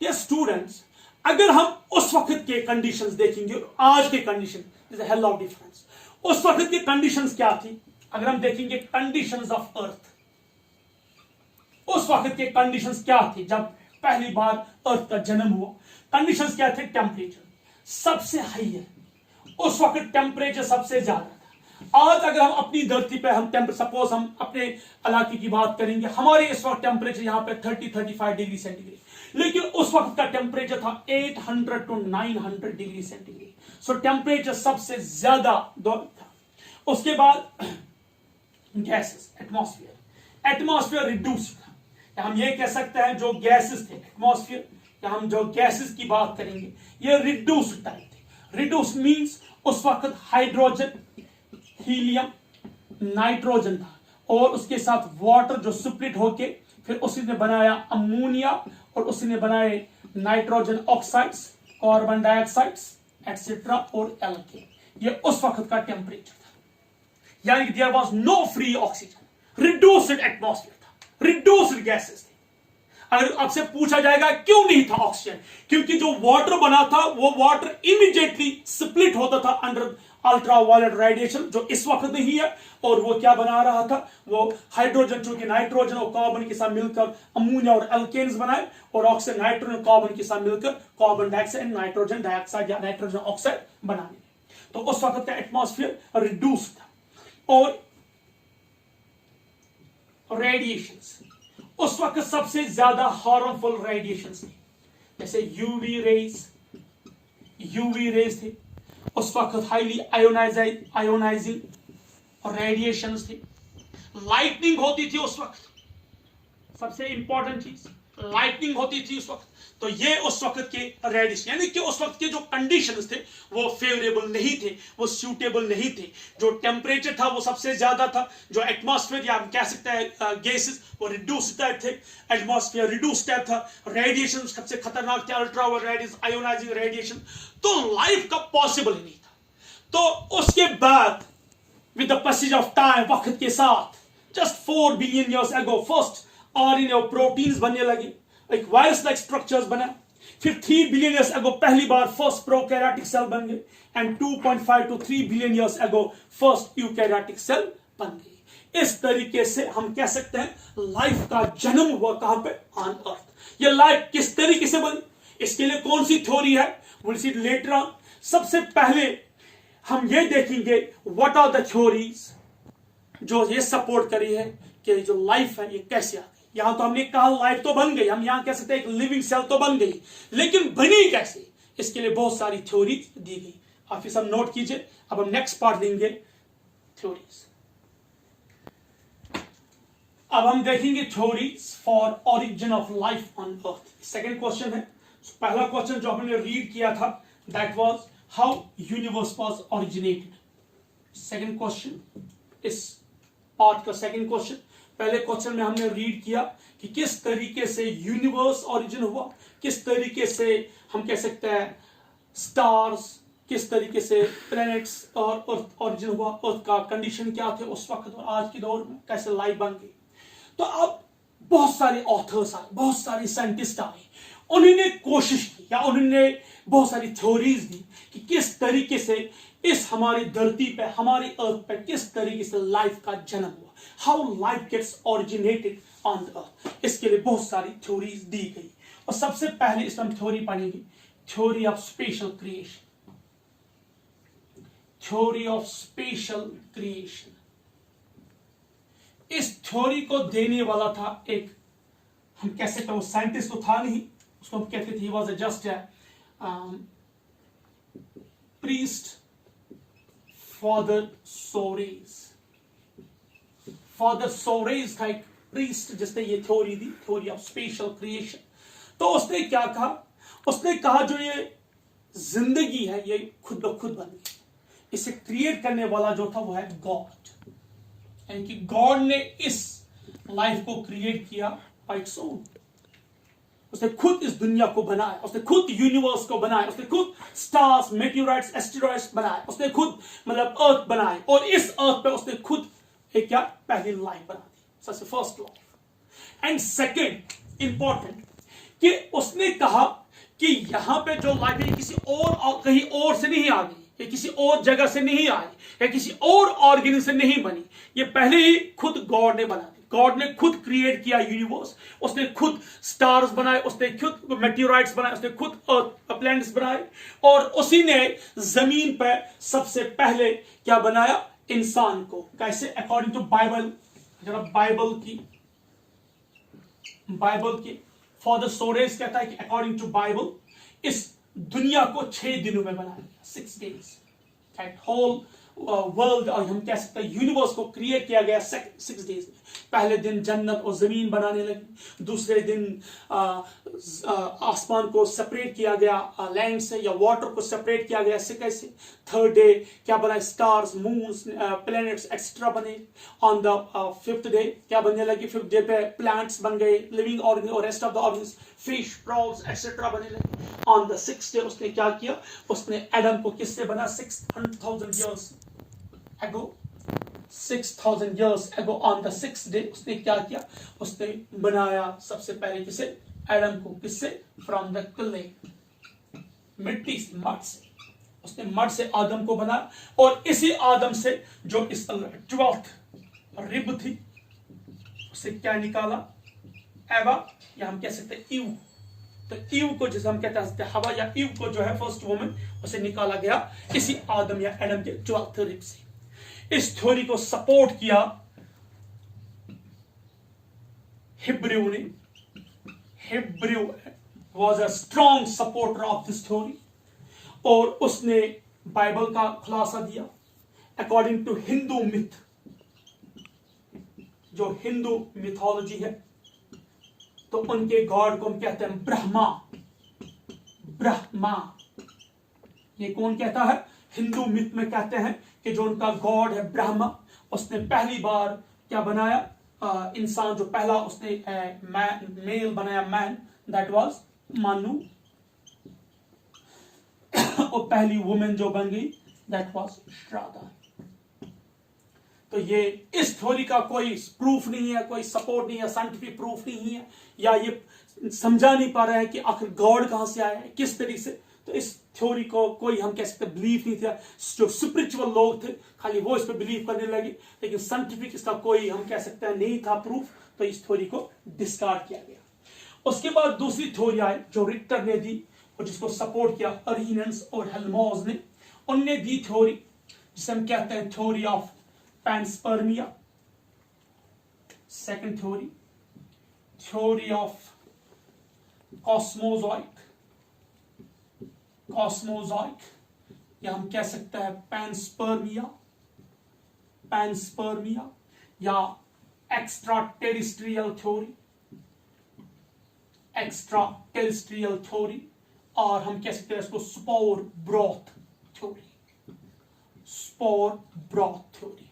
ये स्टूडेंट्स, अगर हम उस वक्त के कंडीशंस देखेंगे और आज के condition, there is a hell of difference. उस वक्त की कंडीशंस क्या थी? अगर हम देखेंगे कंडीशंस ऑफ अर्थ, उस वक्त के कंडीशंस क्या थी जब पहली बार अर्थ का जन्म हुआ? कंडीशंस क्या थे? टेम्परेचर सबसे हाई है, उस वक्त टेम्परेचर सबसे ज्यादा था। आज अगर हम अपनी धरती पे हम सपोज हम अपने इलाके की बात करेंगे, हमारे इस वक्त टेम्परेचर यहाँ पे 30-35 डिग्री सेंटीग्रेड, लेकिन उस वक्त का टेम्परेचर था 800 to 900 degree centigrade. So temperature सबसे ज्यादा था। उसके बाद गैसेस, एटमॉस्फेयर रिड्यूस था। हम ये कह सकते हैं जो गैसेस थे एटमॉस्फेयर, या हम जो गैसेस की बात करेंगे ये रिड्यूस टाइप थे। रिड्यूस मींस उस वक्त हाइड्रोजन, हीलियम, नाइट्रोजन था, और उसके साथ वाटर जो स्प्लिट होके फिर उसी ने बनाया अमोनिया, और उसी ने बनाए nitrogen oxides, carbon dioxides etcetera और एल्केन। ये उस वक्त का टेम्परेचर था, यानी कि there was no free oxygen, reduced atmosphere था, रिड्यूस्ड गैसेस थे। अगर आपसे पूछा जाएगा क्यों नहीं था ऑक्सीजन, क्योंकि जो वाटर बना था वो वाटर इमीडिएटली स्प्लिट होता था अंडर अल्ट्रावायलेट रेडिएशन, जो इस वक्त नहीं है। और वो क्या बना रहा था? वो हाइड्रोजन चूंकि नाइट्रोजन और कार्बन के साथ मिलकर अमोनिया और एल्केन्स बनाए, और ऑक्सीजन नाइट्रोजन और कार्बन के साथ मिलकर कार्बन डाइऑक्साइड, नाइट्रोजन डाइऑक्साइड या नाइट्रोजन ऑक्साइड बनाने। तो उस वक्त का एटमॉस्फेयर रिड्यूस था। और रेडिएशंस, उस वक्त सबसे ज्यादा हार्मफुल रेडिएशंस थे, जैसे यूवी रेज थे। उस वक्त हाईली आयोनाइजिंग रेडिएशंस थे। लाइटनिंग होती थी उस वक्त, सबसे इंपॉर्टेंट चीज लाइटनिंग होती थी उस वक्त। तो ये उस वक्त के रेडिएशन, यानी कि उस वक्त के जो कंडीशंस थे वो फेवरेबल नहीं थे, वो सूटेबल नहीं थे। जो टेम्परेचर था वो सबसे ज्यादा था, जो एटमॉस्फेयर या हम कह सकते हैं गैसेस वो रिड्यूस टाइप थे, एटमॉस्फेयर रिड्यूस टाइप था, रेडिएशन सबसे खतरनाक थे, अल्ट्रावायलेट रेडिएशन, आयोनाइजिंग रेडिएशन। तो लाइफ का पॉसिबल ही नहीं था। तो उसके बाद with the passage of time, वक्त के साथ, just 4 billion years ago first RNA और प्रोटीन्स बनने लगे, एक वायरस लाइक स्ट्रक्चर्स बना। फिर 3 बिलियन ईयर्स अगो पहली बार फर्स्ट प्रोकैरियोटिक सेल बन गए, and 2.5 to 3 billion years ago first eukaryotic cell बन गई। इस तरीके से हम कह सकते हैं लाइफ का जन्म हुआ कहां पे? On earth. ये लाइफ किस तरीके से बनी, इसके लिए कौन सी थ्योरी है, विल सी लेटर ऑन। सबसे पहले हम ये देखेंगे व्हाट आर द थ्योरीज जो ये सपोर्ट करी है कि जो लाइफ है ये कैसे आ गई। यहां तो हमने कहा लाइफ तो बन गई, हम यहां कह सकते हैं एक लिविंग सेल तो बन गई, लेकिन बनी कैसे, इसके लिए बहुत सारी थ्योरीज दी गई। आप ये सब नोट कीजिए। अब हम नेक्स्ट पार्ट देंगे थ्योरीज। अब हम देखेंगे theories for origin of life on earth. Second question है। पहला क्वेश्चन जो हमने रीड किया था that was how universe was originated. Second question, इस पार्ट का सेकेंड क्वेश्चन। पहले क्वेश्चन में हमने रीड किया कि किस तरीके से यूनिवर्स ओरिजिन हुआ, किस तरीके से हम कह सकते हैं स्टार्स, किस तरीके से प्लैनेट्स और अर्थ ओरिजिन हुआ, अर्थ का कंडीशन क्या थे उस वक्त और आज के दौर में कैसे लाइफ बन गई। तो अब बहुत सारे ऑथर्स आए, बहुत सारे साइंटिस्ट आए, उन्होंने कोशिश की या उन्होंने बहुत सारी थ्योरीज दी कि किस तरीके से इस हमारी धरती पे, हमारी अर्थ पे किस तरीके से लाइफ का जन्म हुआ, how life gets originated on the earth. इसके लिए बहुत सारी थ्योरीज दी गई, और सबसे पहले इसमें हम थ्योरी पढ़ेंगे, theory of special creation. Theory of special creation, इस थ्योरी को देने वाला था एक, हम कह सकते हैं वो साइंटिस्ट तो था नहीं, उसको हम कहते थे he was just priest father sores. Father sores था एक प्रीस्ट जिसने ये theory the, theory of special creation. तो उसने क्या कहा, उसने कहा जो ये जिंदगी है ये खुद ब खुद बन गई, इसे क्रिएट करने वाला जो था वो है गॉड, यानी कि गॉड ने इस लाइफ को क्रिएट किया बाय इट्स ओन। उसने खुद इस दुनिया को बनाया, उसने खुद यूनिवर्स को बनाया, उसने खुद स्टार्स, मेटेओराइट्स, एस्टेरॉइड्स बनाए, उसने खुद मतलब अर्थ बनाए, और इस अर्थ पे उसने खुद एक क्या पहली लाइफ बना दी, सबसे first life. And second important कि उसने कहा कि यहां पे जो लाइफ है किसी और कहीं और से नहीं आ गई, ये किसी और जगह से नहीं आई, या किसी और ऑर्गेनिज्म से नहीं बनी, ये पहले ही खुद गॉड ने बना दी। गॉड ने खुद क्रिएट किया यूनिवर्स, उसने खुद स्टार्स बनाए, उसने खुद मेटेओराइट्स बनाए, उसने खुद प्लैनेट्स बनाए, और उसी ने जमीन पर सबसे पहले क्या बनाया, इंसान को। कैसे? अकॉर्डिंग टू बाइबल, जरा बाइबल की फॉर द स्टोरेज कहता है कि अकॉर्डिंग टू बाइबल इस दुनिया को 6 दिनों में बनाया गया, 6 days। होल वर्ल्ड, और हम कह सकते हैं यूनिवर्स को क्रिएट किया गया 6 days में। पहले दिन जन्नत और जमीन बनाने लगी, दूसरे दिन आसमान को सेपरेट किया गया लैंड से, या वाटर को सेपरेट किया गया, ऐसे कैसे। थर्ड डे क्या बना, स्टार्स, मून्स, प्लैनेट्स एक्सेट्रा बने। ऑन द 5th डे क्या बनने लगे, 5th डे पे प्लांट्स बन गए, लिविंग ऑर्गन और rest of the organs, fish, frogs etcetera बने लगे। ऑन द 6th डे उसने क्या किया, उसने एडम को किससे बना, 600,000 years ago, 6,000 years ago on the 6th day उसने क्या किया, उसने बनाया सबसे पहले किसे, एडम को। किससे? फ्रॉम द क्ले, मिट्टी से, मड से। उसने मड से आदम को बनाया, और इसी आदम से जो इस 12th रिब थी, उसे क्या निकाला, एवा, या हम कह सकते हैं ईव। तो ईव को जिसे हम कहते हैं हवा, या ईव को जो है फर्स्ट वुमन, उसे निकाला गया इसी आदम या एडम के 12th रिब से। इस थ्योरी को सपोर्ट किया हिब्रू ने। Hebrew was a strong supporter of this theory, और उसने बाइबल का खुलासा दिया। अकॉर्डिंग टू हिंदू मिथ, जो हिंदू मिथोलॉजी है, तो उनके गॉड को हम कहते हैं ब्रह्मा। ब्रह्मा, ये कौन कहता है, हिंदू मिथ में कहते हैं कि जो उनका गॉड है ब्रह्मा, उसने पहली बार क्या बनाया, इंसान जो पहला उसने मेल बनाया, मैन, दैट वाज मानु, और पहली वुमेन जो बन गई, दैट वाज श्राद्धा। तो ये इस थ्योरी का कोई प्रूफ नहीं है, कोई सपोर्ट नहीं है, साइंटिफिक प्रूफ नहीं है, या ये समझा नहीं पा रहा है कि आखिर गॉड कहां से आया है, किस तरीके से। तो इस थ्योरी को कोई हम कह सकते बिलीव नहीं था। जो स्पिरिचुअल लोग थे खाली वो इस पर बिलीव करने लगे, लेकिन साइंटिफिक इसका कोई हम कह सकते हैं नहीं था प्रूफ, तो इस थ्योरी को डिस्कार्ड किया गया। उसके बाद दूसरी थ्योरी आई जो रिक्टर ने दी, और जिसको सपोर्ट किया अरीनेंस और हेल्मोज ने। उनने दी थ्योरी जिसे हम कहते हैं theory of panspermia. Second theory, theory of cosmozoic, या हम कह सकते हैं पैनस्पर्मिया, या एक्स्ट्रा टेरिस्ट्रियल थ्योरी, और हम कह सकते हैं इसको स्पोर ब्रॉथ थ्योरी।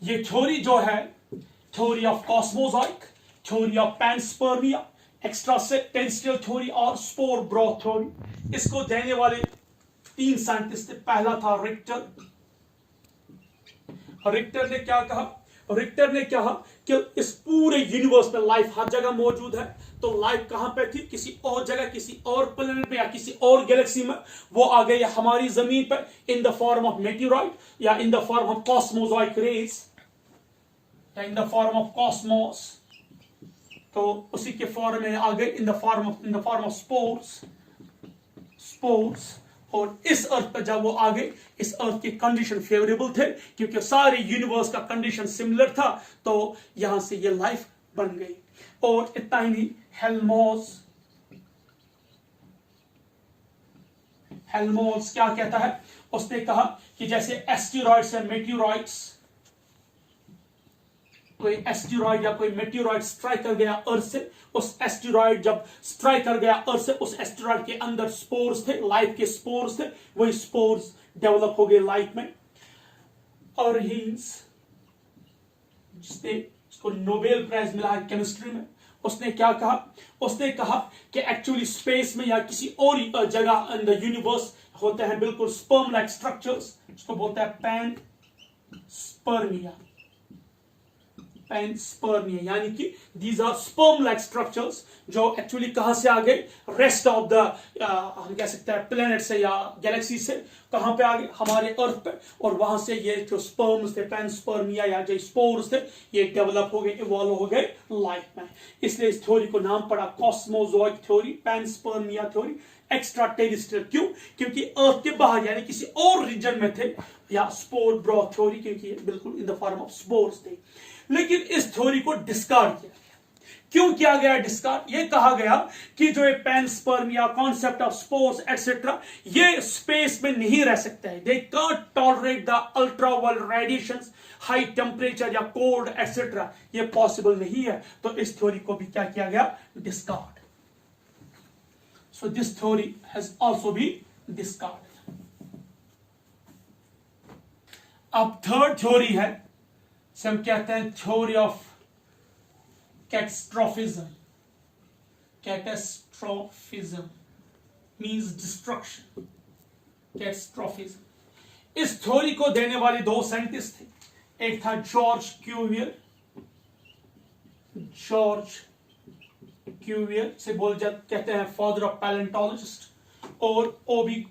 ये थ्योरी जो है, theory of cosmozoic, theory of panspermia, extra terrestrial theory और स्पोर ब्रॉथ थ्योरी, इसको देने वाले 3 साइंटिस्ट थे। पहला था रिक्टर। रिक्टर ने क्या कहा, रिक्टर ने कहा कि इस पूरे यूनिवर्स में लाइफ हर जगह मौजूद है। तो लाइफ कहां पे थी, किसी और जगह, किसी और प्लेनेट पे, या किसी और गैलेक्सी में। वो आ गई हमारी जमीन पर in the form of meteorite, या in the form of cosmozoic rays, या in the form of cosmos. तो उसी के फॉर्म में आ गए in the form of spores. और इस अर्थ पर जब वो आ गए, इस अर्थ की कंडीशन फेवरेबल थे, क्योंकि सारे यूनिवर्स का कंडीशन सिमिलर था, तो यहां से ये लाइफ बन गई। और इतना ही नहीं, हेल्मोल्ट्ज क्या कहता है, उसने कहा कि जैसे एस्टेरॉइड्स या मेटेओराइट्स, कोई एस्टेरॉइड या कोई मेटेओराइड स्ट्राइक कर गया अर्थ से, उस एस्टेरॉइड जब स्ट्राइक कर गया अर्थ से, उस एस्टेरॉइड के अंदर स्पोर्स थे, लाइफ के स्पोर्स थे, वही स्पोर्स डेवलप हो गए लाइफ में। और जिसको नोबेल प्राइज मिला है केमिस्ट्री में, उसने क्या कहा, उसने कहा कि एक्चुअली स्पेस में या किसी और जगह इन द यूनिवर्स होते हैं बिल्कुल स्पर्म लाइक स्ट्रक्चर्स, इसको बोलते हैं पैन स्पर्मिया। पैनस्पर्मिया, यानी कि these are sperm like structures जो एक्चुअली कहां से आ गए, रेस्ट ऑफ द हम कह सकते हैं प्लेनेट से या गैलेक्सी से, कहां पे आ गए, हमारे अर्थ पे, और वहां से ये जो स्पर्म्स थे, पैनस्पर्मिया या जो स्पोर्स थे, ये डेवलप हो गए, इवॉल्व हो गए लाइफ में। इसलिए इस थ्योरी को नाम पड़ा cosmozoic theory, panspermia theory, extra terrestrial. क्यों? क्योंकि अर्थ के बाहर यानी किसी और रीजन में थे, या स्पोर ब्रॉथ थ्योरी, क्योंकि ये बिल्कुल इन द फॉर्म ऑफ स्पोर्स थे। लेकिन इस थ्योरी को डिस्कार्ड किया गया। क्यों किया गया डिस्कार्ड? ये कहा गया कि जो ये panspermia, concept of spores etcetera, ये स्पेस में नहीं रह सकते हैं। They can't tolerate the ultraviolet radiations, high temperature या कोल्ड एटसेट्रा, ये पॉसिबल नहीं है। तो इस थ्योरी को भी क्या किया गया, discard. So this theory has also been discard. अब थर्ड थ्योरी है, से हम कहते हैं theory of catastrophism. Catastrophism means destruction, catastrophism. इस थ्योरी को देने वाले दो साइंटिस्ट थे, एक था जॉर्ज क्यूवियर, जॉर्ज क्यूवियर से कहते हैं फादर ऑफ पैलेंटोलॉजिस्ट, और ओबी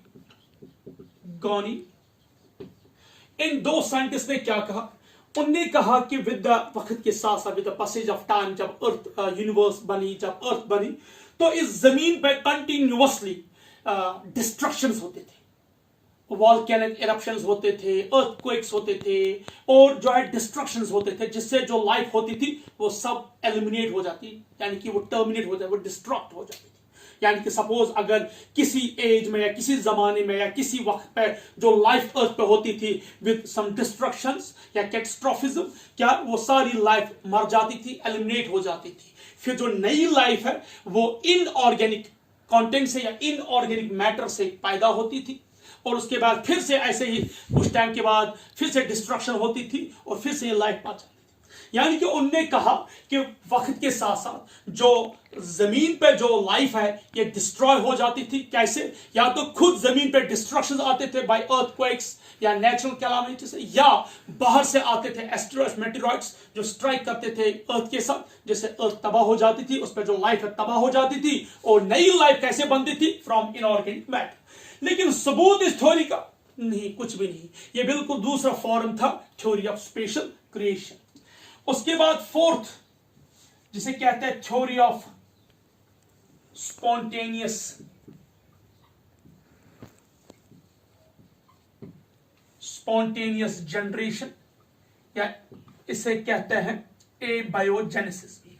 गॉनी। इन दो साइंटिस्ट ने क्या कहा, उनने कहा कि विद द वक्त के साथ साथ, with the passage of time, जब अर्थ यूनिवर्स बनी, जब अर्थ बनी, तो इस जमीन पे कंटिन्यूअसली डिस्ट्रक्शंस होते थे, वॉल्केनिक इरप्शंस होते थे, अर्थक्वेक्स होते थे, और जो है डिस्ट्रक्शंस होते थे, जिससे जो लाइफ होती थी वो सब एलिमिनेट हो जाती, यानी कि वो टर्मिनेट हो जाती, वो डिस्ट्रक्ट हो जाती थी। यानी कि सपोज अगर किसी एज में या किसी जमाने में या किसी वक्त पे जो लाइफ अर्थ पे होती थी विद सम डिस्ट्रक्शंस या कैटास्ट्रोफिज्म, क्या वो सारी लाइफ मर जाती थी, एलिमिनेट हो जाती थी। फिर जो नई लाइफ है वो इनऑर्गेनिक कंटेंट से या इनऑर्गेनिक मैटर से पैदा होती थी, और उसके बाद फिर से ऐसे ही कुछ टाइम के बाद फिर से डिस्ट्रक्शन होती थी, और फिर से ये लाइफ आ जाती थी। यानी कि उनने कहा कि वक्त के साथ साथ जो जमीन पे जो लाइफ है ये डिस्ट्रॉय हो जाती थी। कैसे? या तो खुद जमीन पे डिस्ट्रक्शंस आते थे बाय अर्थक्वेक्स या नेचुरल कैलामिटीज, या बाहर से आते थे एस्टेरॉइड्स, मेटेरॉइड्स जो स्ट्राइक करते थे अर्थ के साथ, जैसे अर्थ तबाह हो जाती थी, उस पर जो लाइफ है तबाह हो जाती थी, और नई लाइफ कैसे बनती थी, फ्रॉम इनऑर्गेनिक मैटर। लेकिन सबूत इस थ्योरी का नहीं, कुछ भी नहीं। ये बिल्कुल दूसरा फॉर्म था, थ्योरी ऑफ स्पेशल क्रिएशन। उसके बाद फोर्थ, जिसे कहते हैं थ्योरी ऑफ स्पॉन्टेनियस जनरेशन, या इसे कहते हैं एबायोजेनेसिस भी,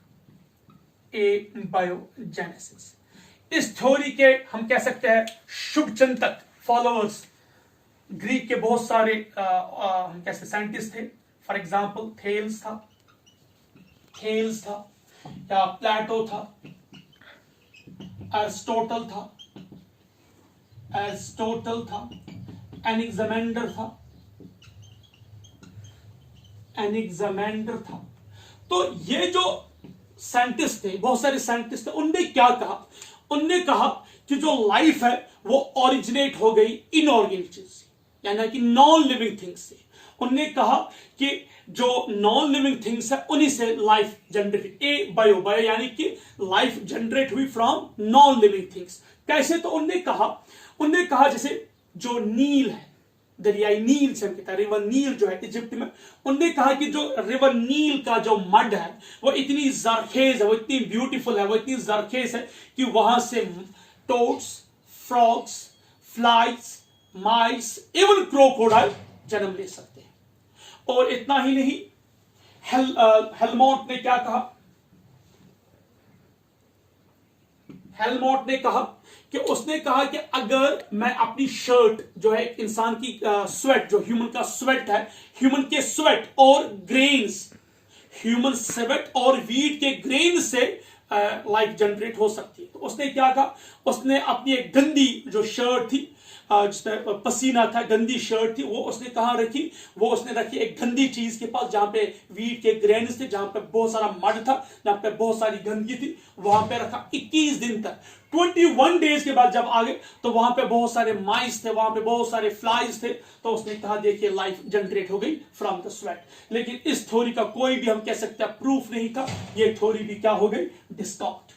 एबायोजेनेसिस। इस थ्योरी के हम कह सकते हैं शुभ चिंतक, फॉलोअर्स, ग्रीक के बहुत सारे हम कैसे साइंटिस्ट थे। फॉर एग्जाम्पल थेल्स था, या प्लेटो था, एरिस्टोटल था, एनिक्समेंडर था। तो ये जो साइंटिस्ट थे, बहुत सारे साइंटिस्ट थे, उनने क्या कहा? उनने कहा कि जो लाइफ है वो ओरिजिनेट हो गई इनऑर्गेनिक चीज से, यानी कि नॉन लिविंग थिंग्स से। उनने कहा कि जो नॉन लिविंग थिंग्स है उन्हीं से लाइफ जनरेट, बायो यानी कि लाइफ जनरेट हुई फ्रॉम नॉन लिविंग थिंग्स। कैसे? तो उनने कहा जैसे जो नील है, दरियाई नील से हम कहते हैं, रिवर नील जो है इजिप्ट में, उनने कहा कि जो रिवर नील का जो मड है वो इतनी जरखेज है, वो इतनी ब्यूटीफुल है, वो इतनी जरखेज है कि वहां से टोड्स, फ्रॉग्स, फ्लाइज, माइस, इवन क्रोकोडाइल जन्म ले सकते हैं। और इतना ही नहीं, हेलमोट ने क्या कहा? हेलमोट ने कहा कि उसने कहा कि अगर मैं अपनी शर्ट जो है इंसान की स्वेट, जो ह्यूमन का स्वेट है, ह्यूमन के स्वेट और ग्रेन्स, ह्यूमन स्वेट और वीट के ग्रेन से लाइफ जनरेट हो सकती है। तो उसने क्या कहा? उसने अपनी एक गंदी जो शर्ट थी जिसमें पसीना था, गंदी शर्ट थी, वो उसने कहाँ रखी? वो उसने रखी एक गंदी चीज के पास जहां पे वीट के ग्रेन्स थे, जहां पे बहुत सारा मड था, जहां पे बहुत सारी गंदगी थी, वहां पे रखा 21 दिन तक। 21 डेज के बाद जब आ गए तो वहां पे बहुत सारे माइस थे, वहां पे बहुत सारे फ्लाइज थे, तो उसने कहा देखिए लाइफ जनरेट हो गई फ्रॉम द स्वेट। लेकिन इस थ्योरी का कोई भी हम कह सकते हैं प्रूफ नहीं था, ये थ्योरी भी क्या हो गई? डिस्कार्ड।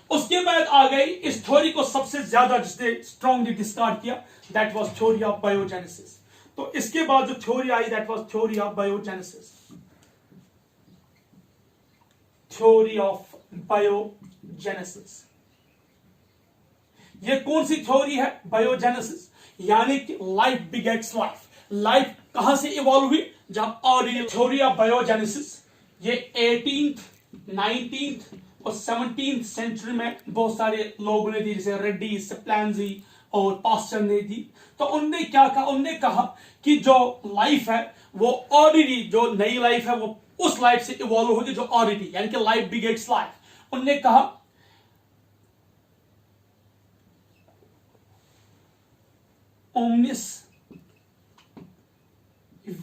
उसके बाद आ गई इस थ्योरी को सबसे ज्यादा जिसने स्ट्रांगली डिस्कार्ड किया, that was theory of biogenesis. तो इसके बाद जो theory I that was theory of biogenesis. Theory of biogenesis, ये कौन सी थ्योरी है? बायोजेनेसिस, यानी कि लाइफ बिगेट्स लाइफ। लाइफ कहां से इवॉल्व हुई? जब ऑरिजिन थ्योरी ऑफ बायोजेनेसिस ये 18th, 19th और 17th सेंचुरी में बहुत सारे लोगों ने दी, जैसे रेड्डी, स्प्लैंजी और पास्चर ने दी। तो उनने क्या कहा? उनने कहा कि जो लाइफ है वो ऑलरेडी, जो नई लाइफ है वो उस लाइफ से इवॉल्व होगी जो ऑलरेडी, यानी कि लाइफ बिगेट्स लाइफ। उनने कहा ओमनिस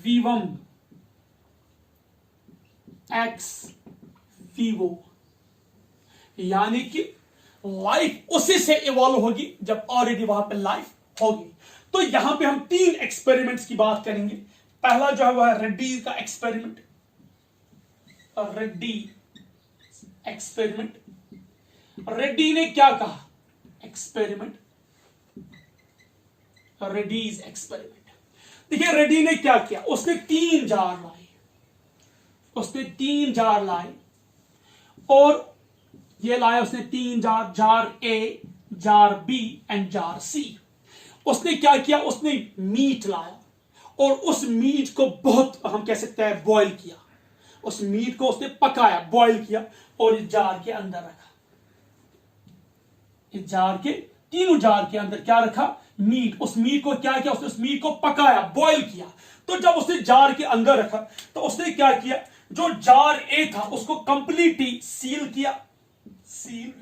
वीवम एक्स वीवो, यानी कि लाइफ उसी से इवॉल्व होगी जब ऑलरेडी वहां पे लाइफ होगी। तो यहां पे हम 3 एक्सपेरिमेंट्स की बात करेंगे। पहला जो है वह है रेड्डी का एक्सपेरिमेंट, रेड्डी एक्सपेरिमेंट। रेड्डी ने क्या कहा? Experiment, Reddy's experiment. देखिए रेड्डी ने क्या किया, उसने 3 जार लाए, उसने 3 जार लाए, और ये लाया उसने 3 jar, jar A, jar B and jar C. उसने क्या किया? उसने मीट लाया और उस मीट को बहुत, हम कह सकते हैं, बॉयल किया। उस मीट को उसने पकाया, बॉयल किया और इस जार के अंदर रखा। इस जार के, तीनों जार के अंदर क्या रखा? मीट। उस मीट को क्या किया? उसने उस मीट को पकाया, बॉयल किया। तो जब उसने जार के अंदर रखा तो उसने क्या किया? जो जार ए था उसको कंप्लीटली सील किया, सील।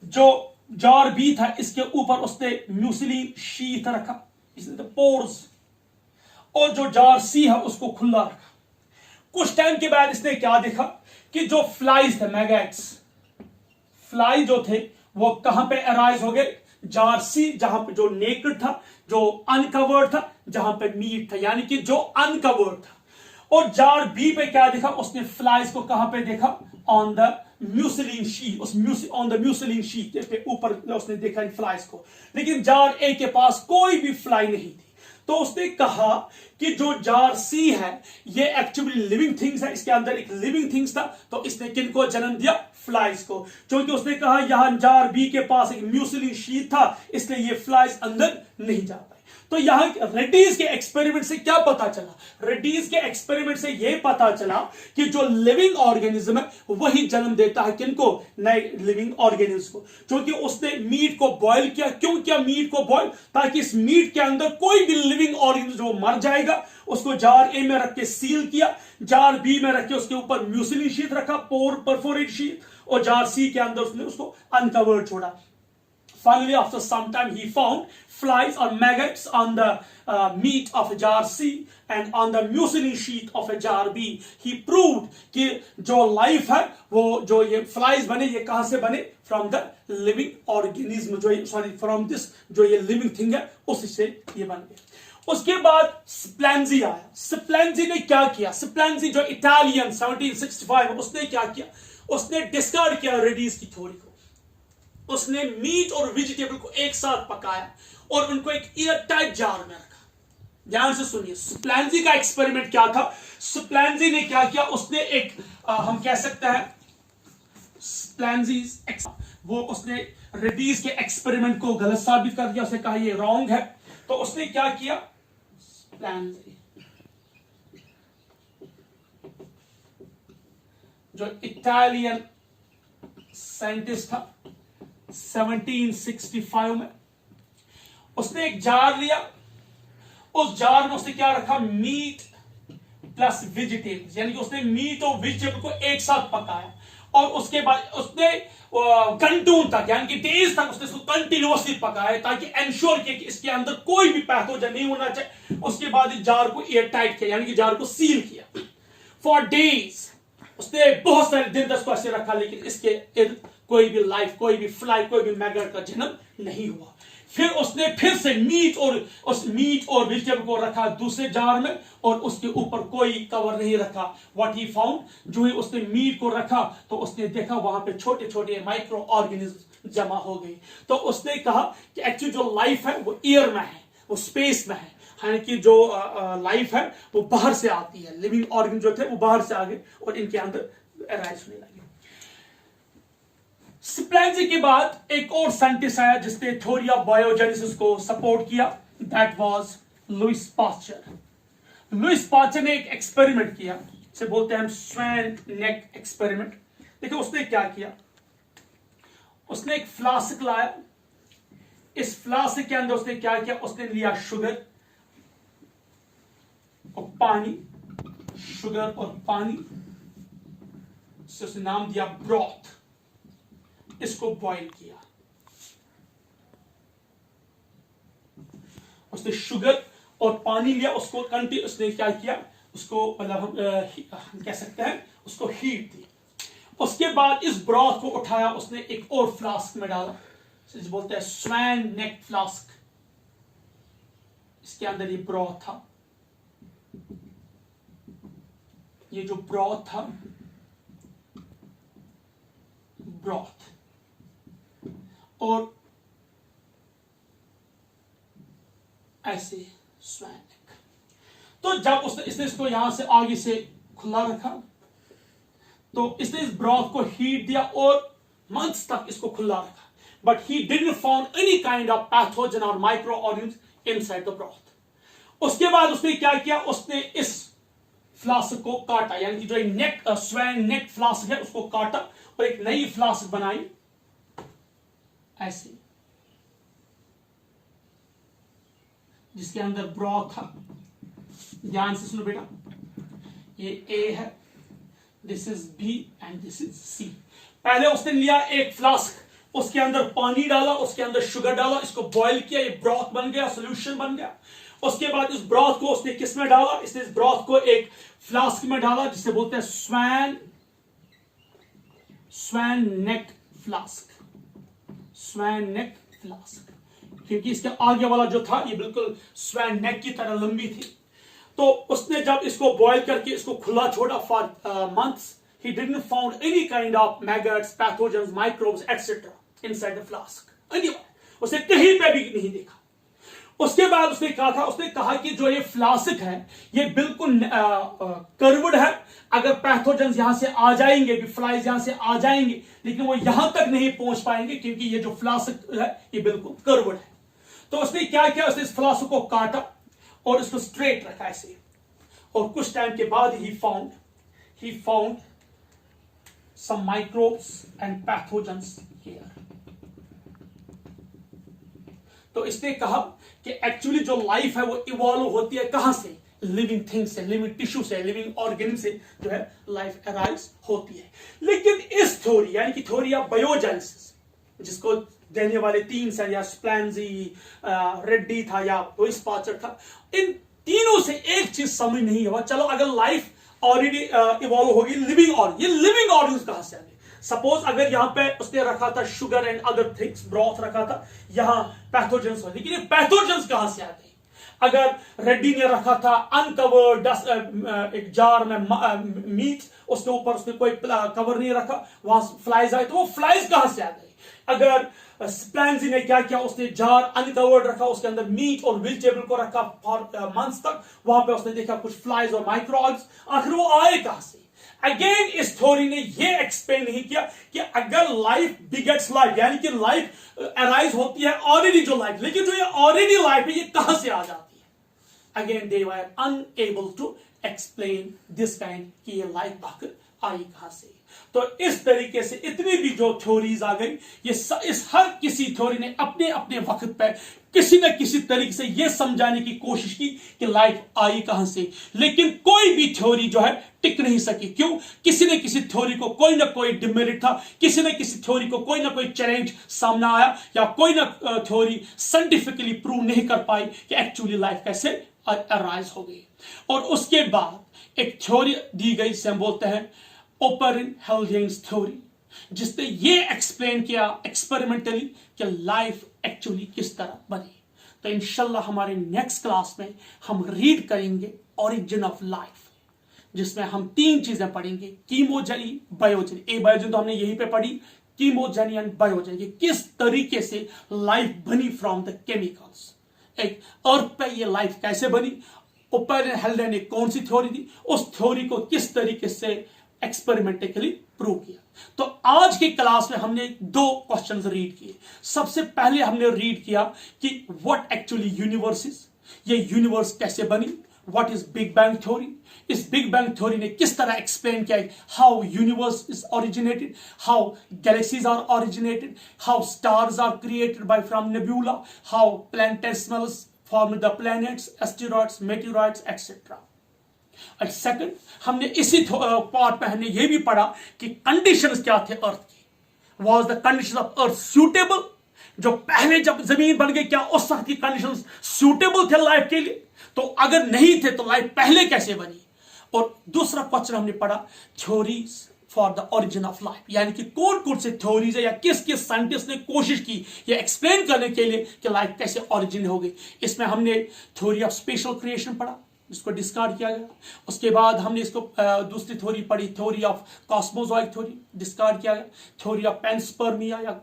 जो जार बी था इसके ऊपर उसने म्यूसिलीन शीट रखा, पोर्स, और जो जार सी है उसको खुला रखा। कुछ टाइम के बाद इसने क्या देखा कि जो फ्लाइज थे, मैगेट्स, फ्लाई जो थे वो कहां पे अराइज हो गए? जार सी, जहां पे जो नेकेड था, जो अनकवर्ड था, जहां पे मीट था, यानी कि जो अनकवर्ड था। और जार बी पे क्या देखा? उसने फ्लाइज को कहां पे देखा? On the muslin sheet, on the muslin sheet पे ऊपर उसने देखा इन फ्लाइज को। लेकिन जार ए के पास कोई भी फ्लाई नहीं थी। तो उसने कहा कि जो जार सी है ये एक्चुअली लिविंग थिंग्स है, इसके अंदर एक लिविंग थिंग्स था। तो इसने किनको जन्म दिया? फ्लाइज को। क्योंकि उसने कहा यहां जार बी के पास एक म्यूसिलीन शीट था, इसलिए ये फ्लाइज अंदर नहीं जा पाए। तो यहां रेड्डीज के एक्सपेरिमेंट से क्या पता चला? रेड्डीज के एक्सपेरिमेंट से यह पता चला कि जो लिविंग ऑर्गेनिज्म है वही जन्म देता है किनको? नए लिविंग ऑर्गेनिज्म को। क्योंकि उसने मीट को बॉयल किया। क्यों किया मीट को बॉयल? ताकि इस मीट के अंदर कोई भी लिविंग ऑर्गेनिज्म वो मर जाएगा। उसको जार ए में रख के सील किया, जार बी में रख के उसके ऊपर म्यूसिलीन शीट रखा, परफोरेट शीट, और जार सी के अंदर उसने उसको अनकवर्ड छोड़ा। Finally, after some time, he found flies or maggots on the meat of a jar C and on the mucilage sheet of a jar B. He proved कि जो life है वो जो ये flies बने ये कहां से बने? From the living organism, जो sorry from this जो ये living thing है उससे ये बन गया। उसके बाद स्प्लैंजी आया। स्प्लैंजी ने क्या किया? स्प्लैंजी जो इटालियन 1765 उसने क्या किया? उसने डिस्कार्ड किया रेड्डीज की थ्योरी को। उसने मीट और वेजिटेबल को एक साथ पकाया और उनको एक एयर टाइट जार में रखा। ध्यान से सुनिए, स्प्लैंजी का एक्सपेरिमेंट क्या था? स्प्लैंजी ने क्या किया? उसने एक हम कह सकते हैं स्प्लैंजी वो उसने रेड्डीज के एक्सपेरिमेंट को गलत साबित कर दिया। उसने कहा ये रॉन्ग है। तो उसने क्या किया? स्प्लैंजी जो इटालियन साइंटिस्ट था 1765 में, उसने एक जार लिया। उस जार में उसने क्या रखा? मीट प्लस वेजिटेबल्स, यानी कि उसने मीट और वेजिटेबल को एक साथ पकाया और उसके बाद उसने घंटों तक यानी कि डेज तक उसने इसको कंटिन्यूअसली पकाया ताकि इंश्योर किया कि इसके अंदर कोई भी पैथोजन नहीं होना चाहिए। उसके बाद इस जार को एयर टाइट किया यानी कि जार को सील किया फॉर डेज। उसने बहुत सारे दिन तक ऐसे रखा लेकिन इसके इर्द कोई भी लाइफ, कोई भी फ्लाई, कोई भी मैगट का जन्म नहीं हुआ। फिर उसने फिर से मीट और वेजिटेबल को रखा दूसरे जार में और उसके ऊपर कोई कवर नहीं रखा। व्हाट ही फाउंड, जो ही उसने मीट को रखा तो उसने देखा वहां पे छोटे छोटे माइक्रो ऑर्गेनिज्म जमा हो गए। तो उसने कहा कि एक्चुअली जो लाइफ है वो एयर में है, वो स्पेस में है, हालांकि जो लाइफ है वो बाहर से आती है। लिविंग ऑर्गन जो थे वो बाहर से आ गए और इनके अंदर अराइज होने लगे। स्प्लेंजी के बाद एक और साइंटिस्ट आया जिसने थ्योरी ऑफ बायोजेनेसिस को सपोर्ट किया, that was Louis Pasteur. Louis Pasteur ने एक एक्सपेरिमेंट किया, इसे बोलते हैं हम स्वैन नेक एक्सपेरिमेंट। देखिए उसने क्या किया, उसने एक फ्लास्क लाया, इस फ्लास्क के अंदर उसने क्या किया, उसने लिया शुगर और पानी, शुगर और पानी से उसने नाम दिया ब्रॉथ। इसको बॉईल किया, उसने शुगर और पानी लिया, उसको उसने क्या किया, उसको मतलब हम कह सकते हैं उसको हीट दी। उसके बाद इस ब्रॉथ को उठाया, उसने एक और फ्लास्क में डाला, जिसे बोलते हैं स्वैन नेक फ्लास्क। इसके अंदर ये ब्रॉथ था, ये जो ब्रॉथ था, ब्रॉथ और ऐसे स्वैन नेक। तो जब इसने इसको यहां से आगे से खुला रखा तो इसने इस ब्रॉथ को हीट दिया और मंथ्स तक इसको खुला रखा, but he didn't found any kind of pathogen और microorganism inside the broth. उसके बाद उसने क्या किया, उसने इस फ्लास्क को काटा, यानी कि जो नेक स्वैन नेक फ्लास्क है उसको काटा और एक नई फ्लास्क बनाई ऐसे, जिसके अंदर ब्रॉथ था। ध्यान से सुनो बेटा, ये ए है, this is B and this is C. पहले उसने लिया एक फ्लास्क, उसके अंदर पानी डाला, उसके अंदर शुगर डाला, इसको बॉईल किया, ये ब्रॉथ बन गया, सोल्यूशन बन गया। उसके बाद इस ब्रॉथ को उसने किस में डाला, इसने इस ब्रॉथ को एक फ्लास्क में डाला जिसे बोलते हैं स्वैन नेक फ्लास्क, स्वैन नेक फ्लास्क, क्योंकि इसके आगे वाला जो था ये बिल्कुल स्वैन नेक की तरह लंबी थी। तो उसने जब इसको बॉईल करके इसको खुला छोड़ा for months, he didn't found any kind of maggots, pathogens, microbes, etc. inside the flask. Anyway, उसे कहीं पे भी नहीं देखा। उसके बाद उसने कहा था, उसने कहा कि जो ये फ्लास्क है ये बिल्कुल कर्वड है, अगर पैथोजेंस यहां से आ जाएंगे भी, फ्लाइज यहां से आ जाएंगे लेकिन वो यहां तक नहीं पहुंच पाएंगे क्योंकि ये जो फ्लास्क है ये बिल्कुल कर्वड है। तो उसने क्या किया, उसने इस फ्लास्क को काटा और इसको स्ट्रेट रखा ऐसे, और कुछ टाइम के बाद he found some microbes and pathogens here. तो इसने कहा कि एक्चुअली जो लाइफ है वो इवॉल्व होती है कहां से, लिविंग थिंग से, लिविंग टिश्यू से, लिविंग ऑर्गेनिज्म से जो है लाइफ अराइज होती है। लेकिन इस थ्योरी यानी कि थ्योरी ऑफ बायोजेनेसिस, जिसको देने वाले तीन सर या स्प्लेंजी, रेड्डी था या लुइस पास्चर था, इन तीनों से एक चीज समझ नहीं हुआ, चलो अगर लाइफ ऑलरेडी इवॉल्व होगी, लिविंग ऑर्गन, ये लिविंग ऑर्गन्स कहां से आ गए। सपोज अगर यहां पे उसने रखा था sugar and other things, broth रखा था, यहां पैथोजेंस हो, लेकिन ये पैथोजेंस कहां से आ गए। अगर रेड्डी ने रखा था अनकवर्ड एक जार में मीट, उसके ऊपर उसने कोई कवर नहीं रखा, वहां फ्लाइज आए, तो वो फ्लाइज कहां से आ गए। अगर स्प्लेंजी ने क्या किया, उसने जार अनकवर्ड रखा, उसके अंदर मीट और वेजिटेबल को रखा फॉर मंथ्स तक, वहां पे उसने देखा कुछ फ्लाइज और माइक्रोब्स, आखिर वो आए कहां से। अगेन इस थ्योरी ने ये एक्सप्लेन नहीं किया कि अगर लाइफ बिगेट्स लाइफ, यानी कि लाइफ अराइज होती है ऑलरेडी जो लाइफ, लेकिन जो ये ऑलरेडी लाइफ है ये कहां से आ जाती है। Again they were unable to explain this kind कि ये लाइफ आखिर आई कहां से। तो इस तरीके से इतनी भी जो थ्योरीज आ गई, इस हर किसी थ्योरी ने अपने अपने वक्त पे किसी न किसी तरीके से यह समझाने की कोशिश की कि लाइफ आई कहां से, लेकिन कोई भी थ्योरी जो है टिक नहीं सकी। क्यों? किसी न किसी थ्योरी को कोई ना कोई डिमेरिट था, किसी न किसी थ्योरी को कोई ना कोई चैलेंज सामना आया, या कोई ना थ्योरी साइंटिफिकली प्रूव नहीं कर पाई कि एक्चुअली लाइफ कैसे अराइज हो गई। और उसके बाद एक थ्योरी दी गई जिसे हम बोलते हैं ओपरेन हेल्डेन्स थ्योरी, जिसने ये एक्सप्लेन किया एक्सपेरिमेंटली कि लाइफ एक्चुअली किस तरह बनी। तो इंशाल्लाह हमारे नेक्स्ट क्लास में हम रीड करेंगे ओरिजिन ऑफ लाइफ, जिसमें हम 3 चीजें पढ़ेंगे, कीमोजेनी, बायोजेनी। ए बायोजेनी तो हमने यहीं पे पढ़ी, कीमोजेनी एंड बायोजेनी, किस तरीके से लाइफ बनी फ्रॉम द केमिकल्स। एक अर्थ पे ये लाइफ कैसे बनी, ओपरेन हेल्डेन ने कौन सी थ्योरी दी, उस थ्योरी को किस तरीके से एक्सपेरिमेंटिकली प्रूव किया। तो आज की क्लास में हमने 2 क्वेश्चंस रीड किए। सबसे पहले हमने रीड किया कि व्हाट एक्चुअली यूनिवर्स इज, ये यूनिवर्स कैसे बनी, what is Big bang theory. इस बिग बैंग थ्योरी ने किस तरह एक्सप्लेन किया how universe is originated, how galaxies are originated, how stars are created by from nebula, how planetesimals form the planets, asteroids, meteoroids etcetera. और second, हमने इसी part में हमने ये भी पढ़ा कि कंडीशंस क्या थे अर्थ की। Was the condition of earth suitable, जो पहले जब जमीन बन गई क्या उस वक्त की कंडीशंस सूटेबल थे लाइफ के लिए, तो अगर नहीं थे तो लाइफ पहले कैसे बनी। और दूसरा क्वेश्चन हमने पढ़ा theories for the origin of life, यानी कि कौन कौन से थ्योरीज है या किस किस साइंटिस्ट ने कोशिश की ये एक्सप्लेन करने के लिए कि लाइफ कैसे ओरिजिन हो गई। इसमें हमने थ्योरी ऑफ स्पेशल क्रिएशन पढ़ा, इसको डिस्कार्ड किया गया। उसके बाद हमने इसको दूसरी थ्योरी पढ़ी, theory of cosmozoic theory, discard किया गया। थ्योरी ऑफ पैनस्पर्मिया,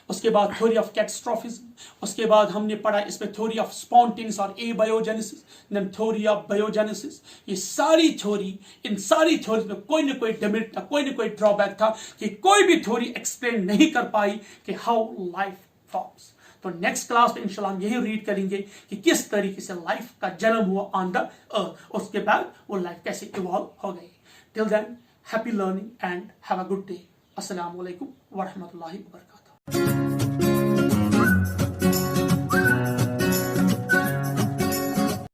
उसके बाद थ्योरी ऑफ कैटास्ट्रोफिज्म, उसके बाद हमने पढ़ा इसमें थ्योरी ऑफ स्पॉन्टेनियस और एबायोजेनेसिस, देन थ्योरी ऑफ बायोजेनेसिस। ये सारी थ्योरी, इन सारी थ्योरी में कोई ना कोई डिमेरिट था, कोई ना कोई ड्रॉबैक था कि कोई भी थ्योरी एक्सप्लेन नहीं कर पाई कि हाउ लाइफ फॉर्म्स। तो नेक्स्ट क्लास में इंशाल्लाह हम यही रीड करेंगे कि किस तरीके से लाइफ का जन्म हुआ ऑन द अर्थ, उसके बाद वो लाइफ कैसे इवॉल्व हो गई। Till than happy learning and have a good day. अस्सलाम वालेकुम व रहमतुल्लाहि व बरकातहू।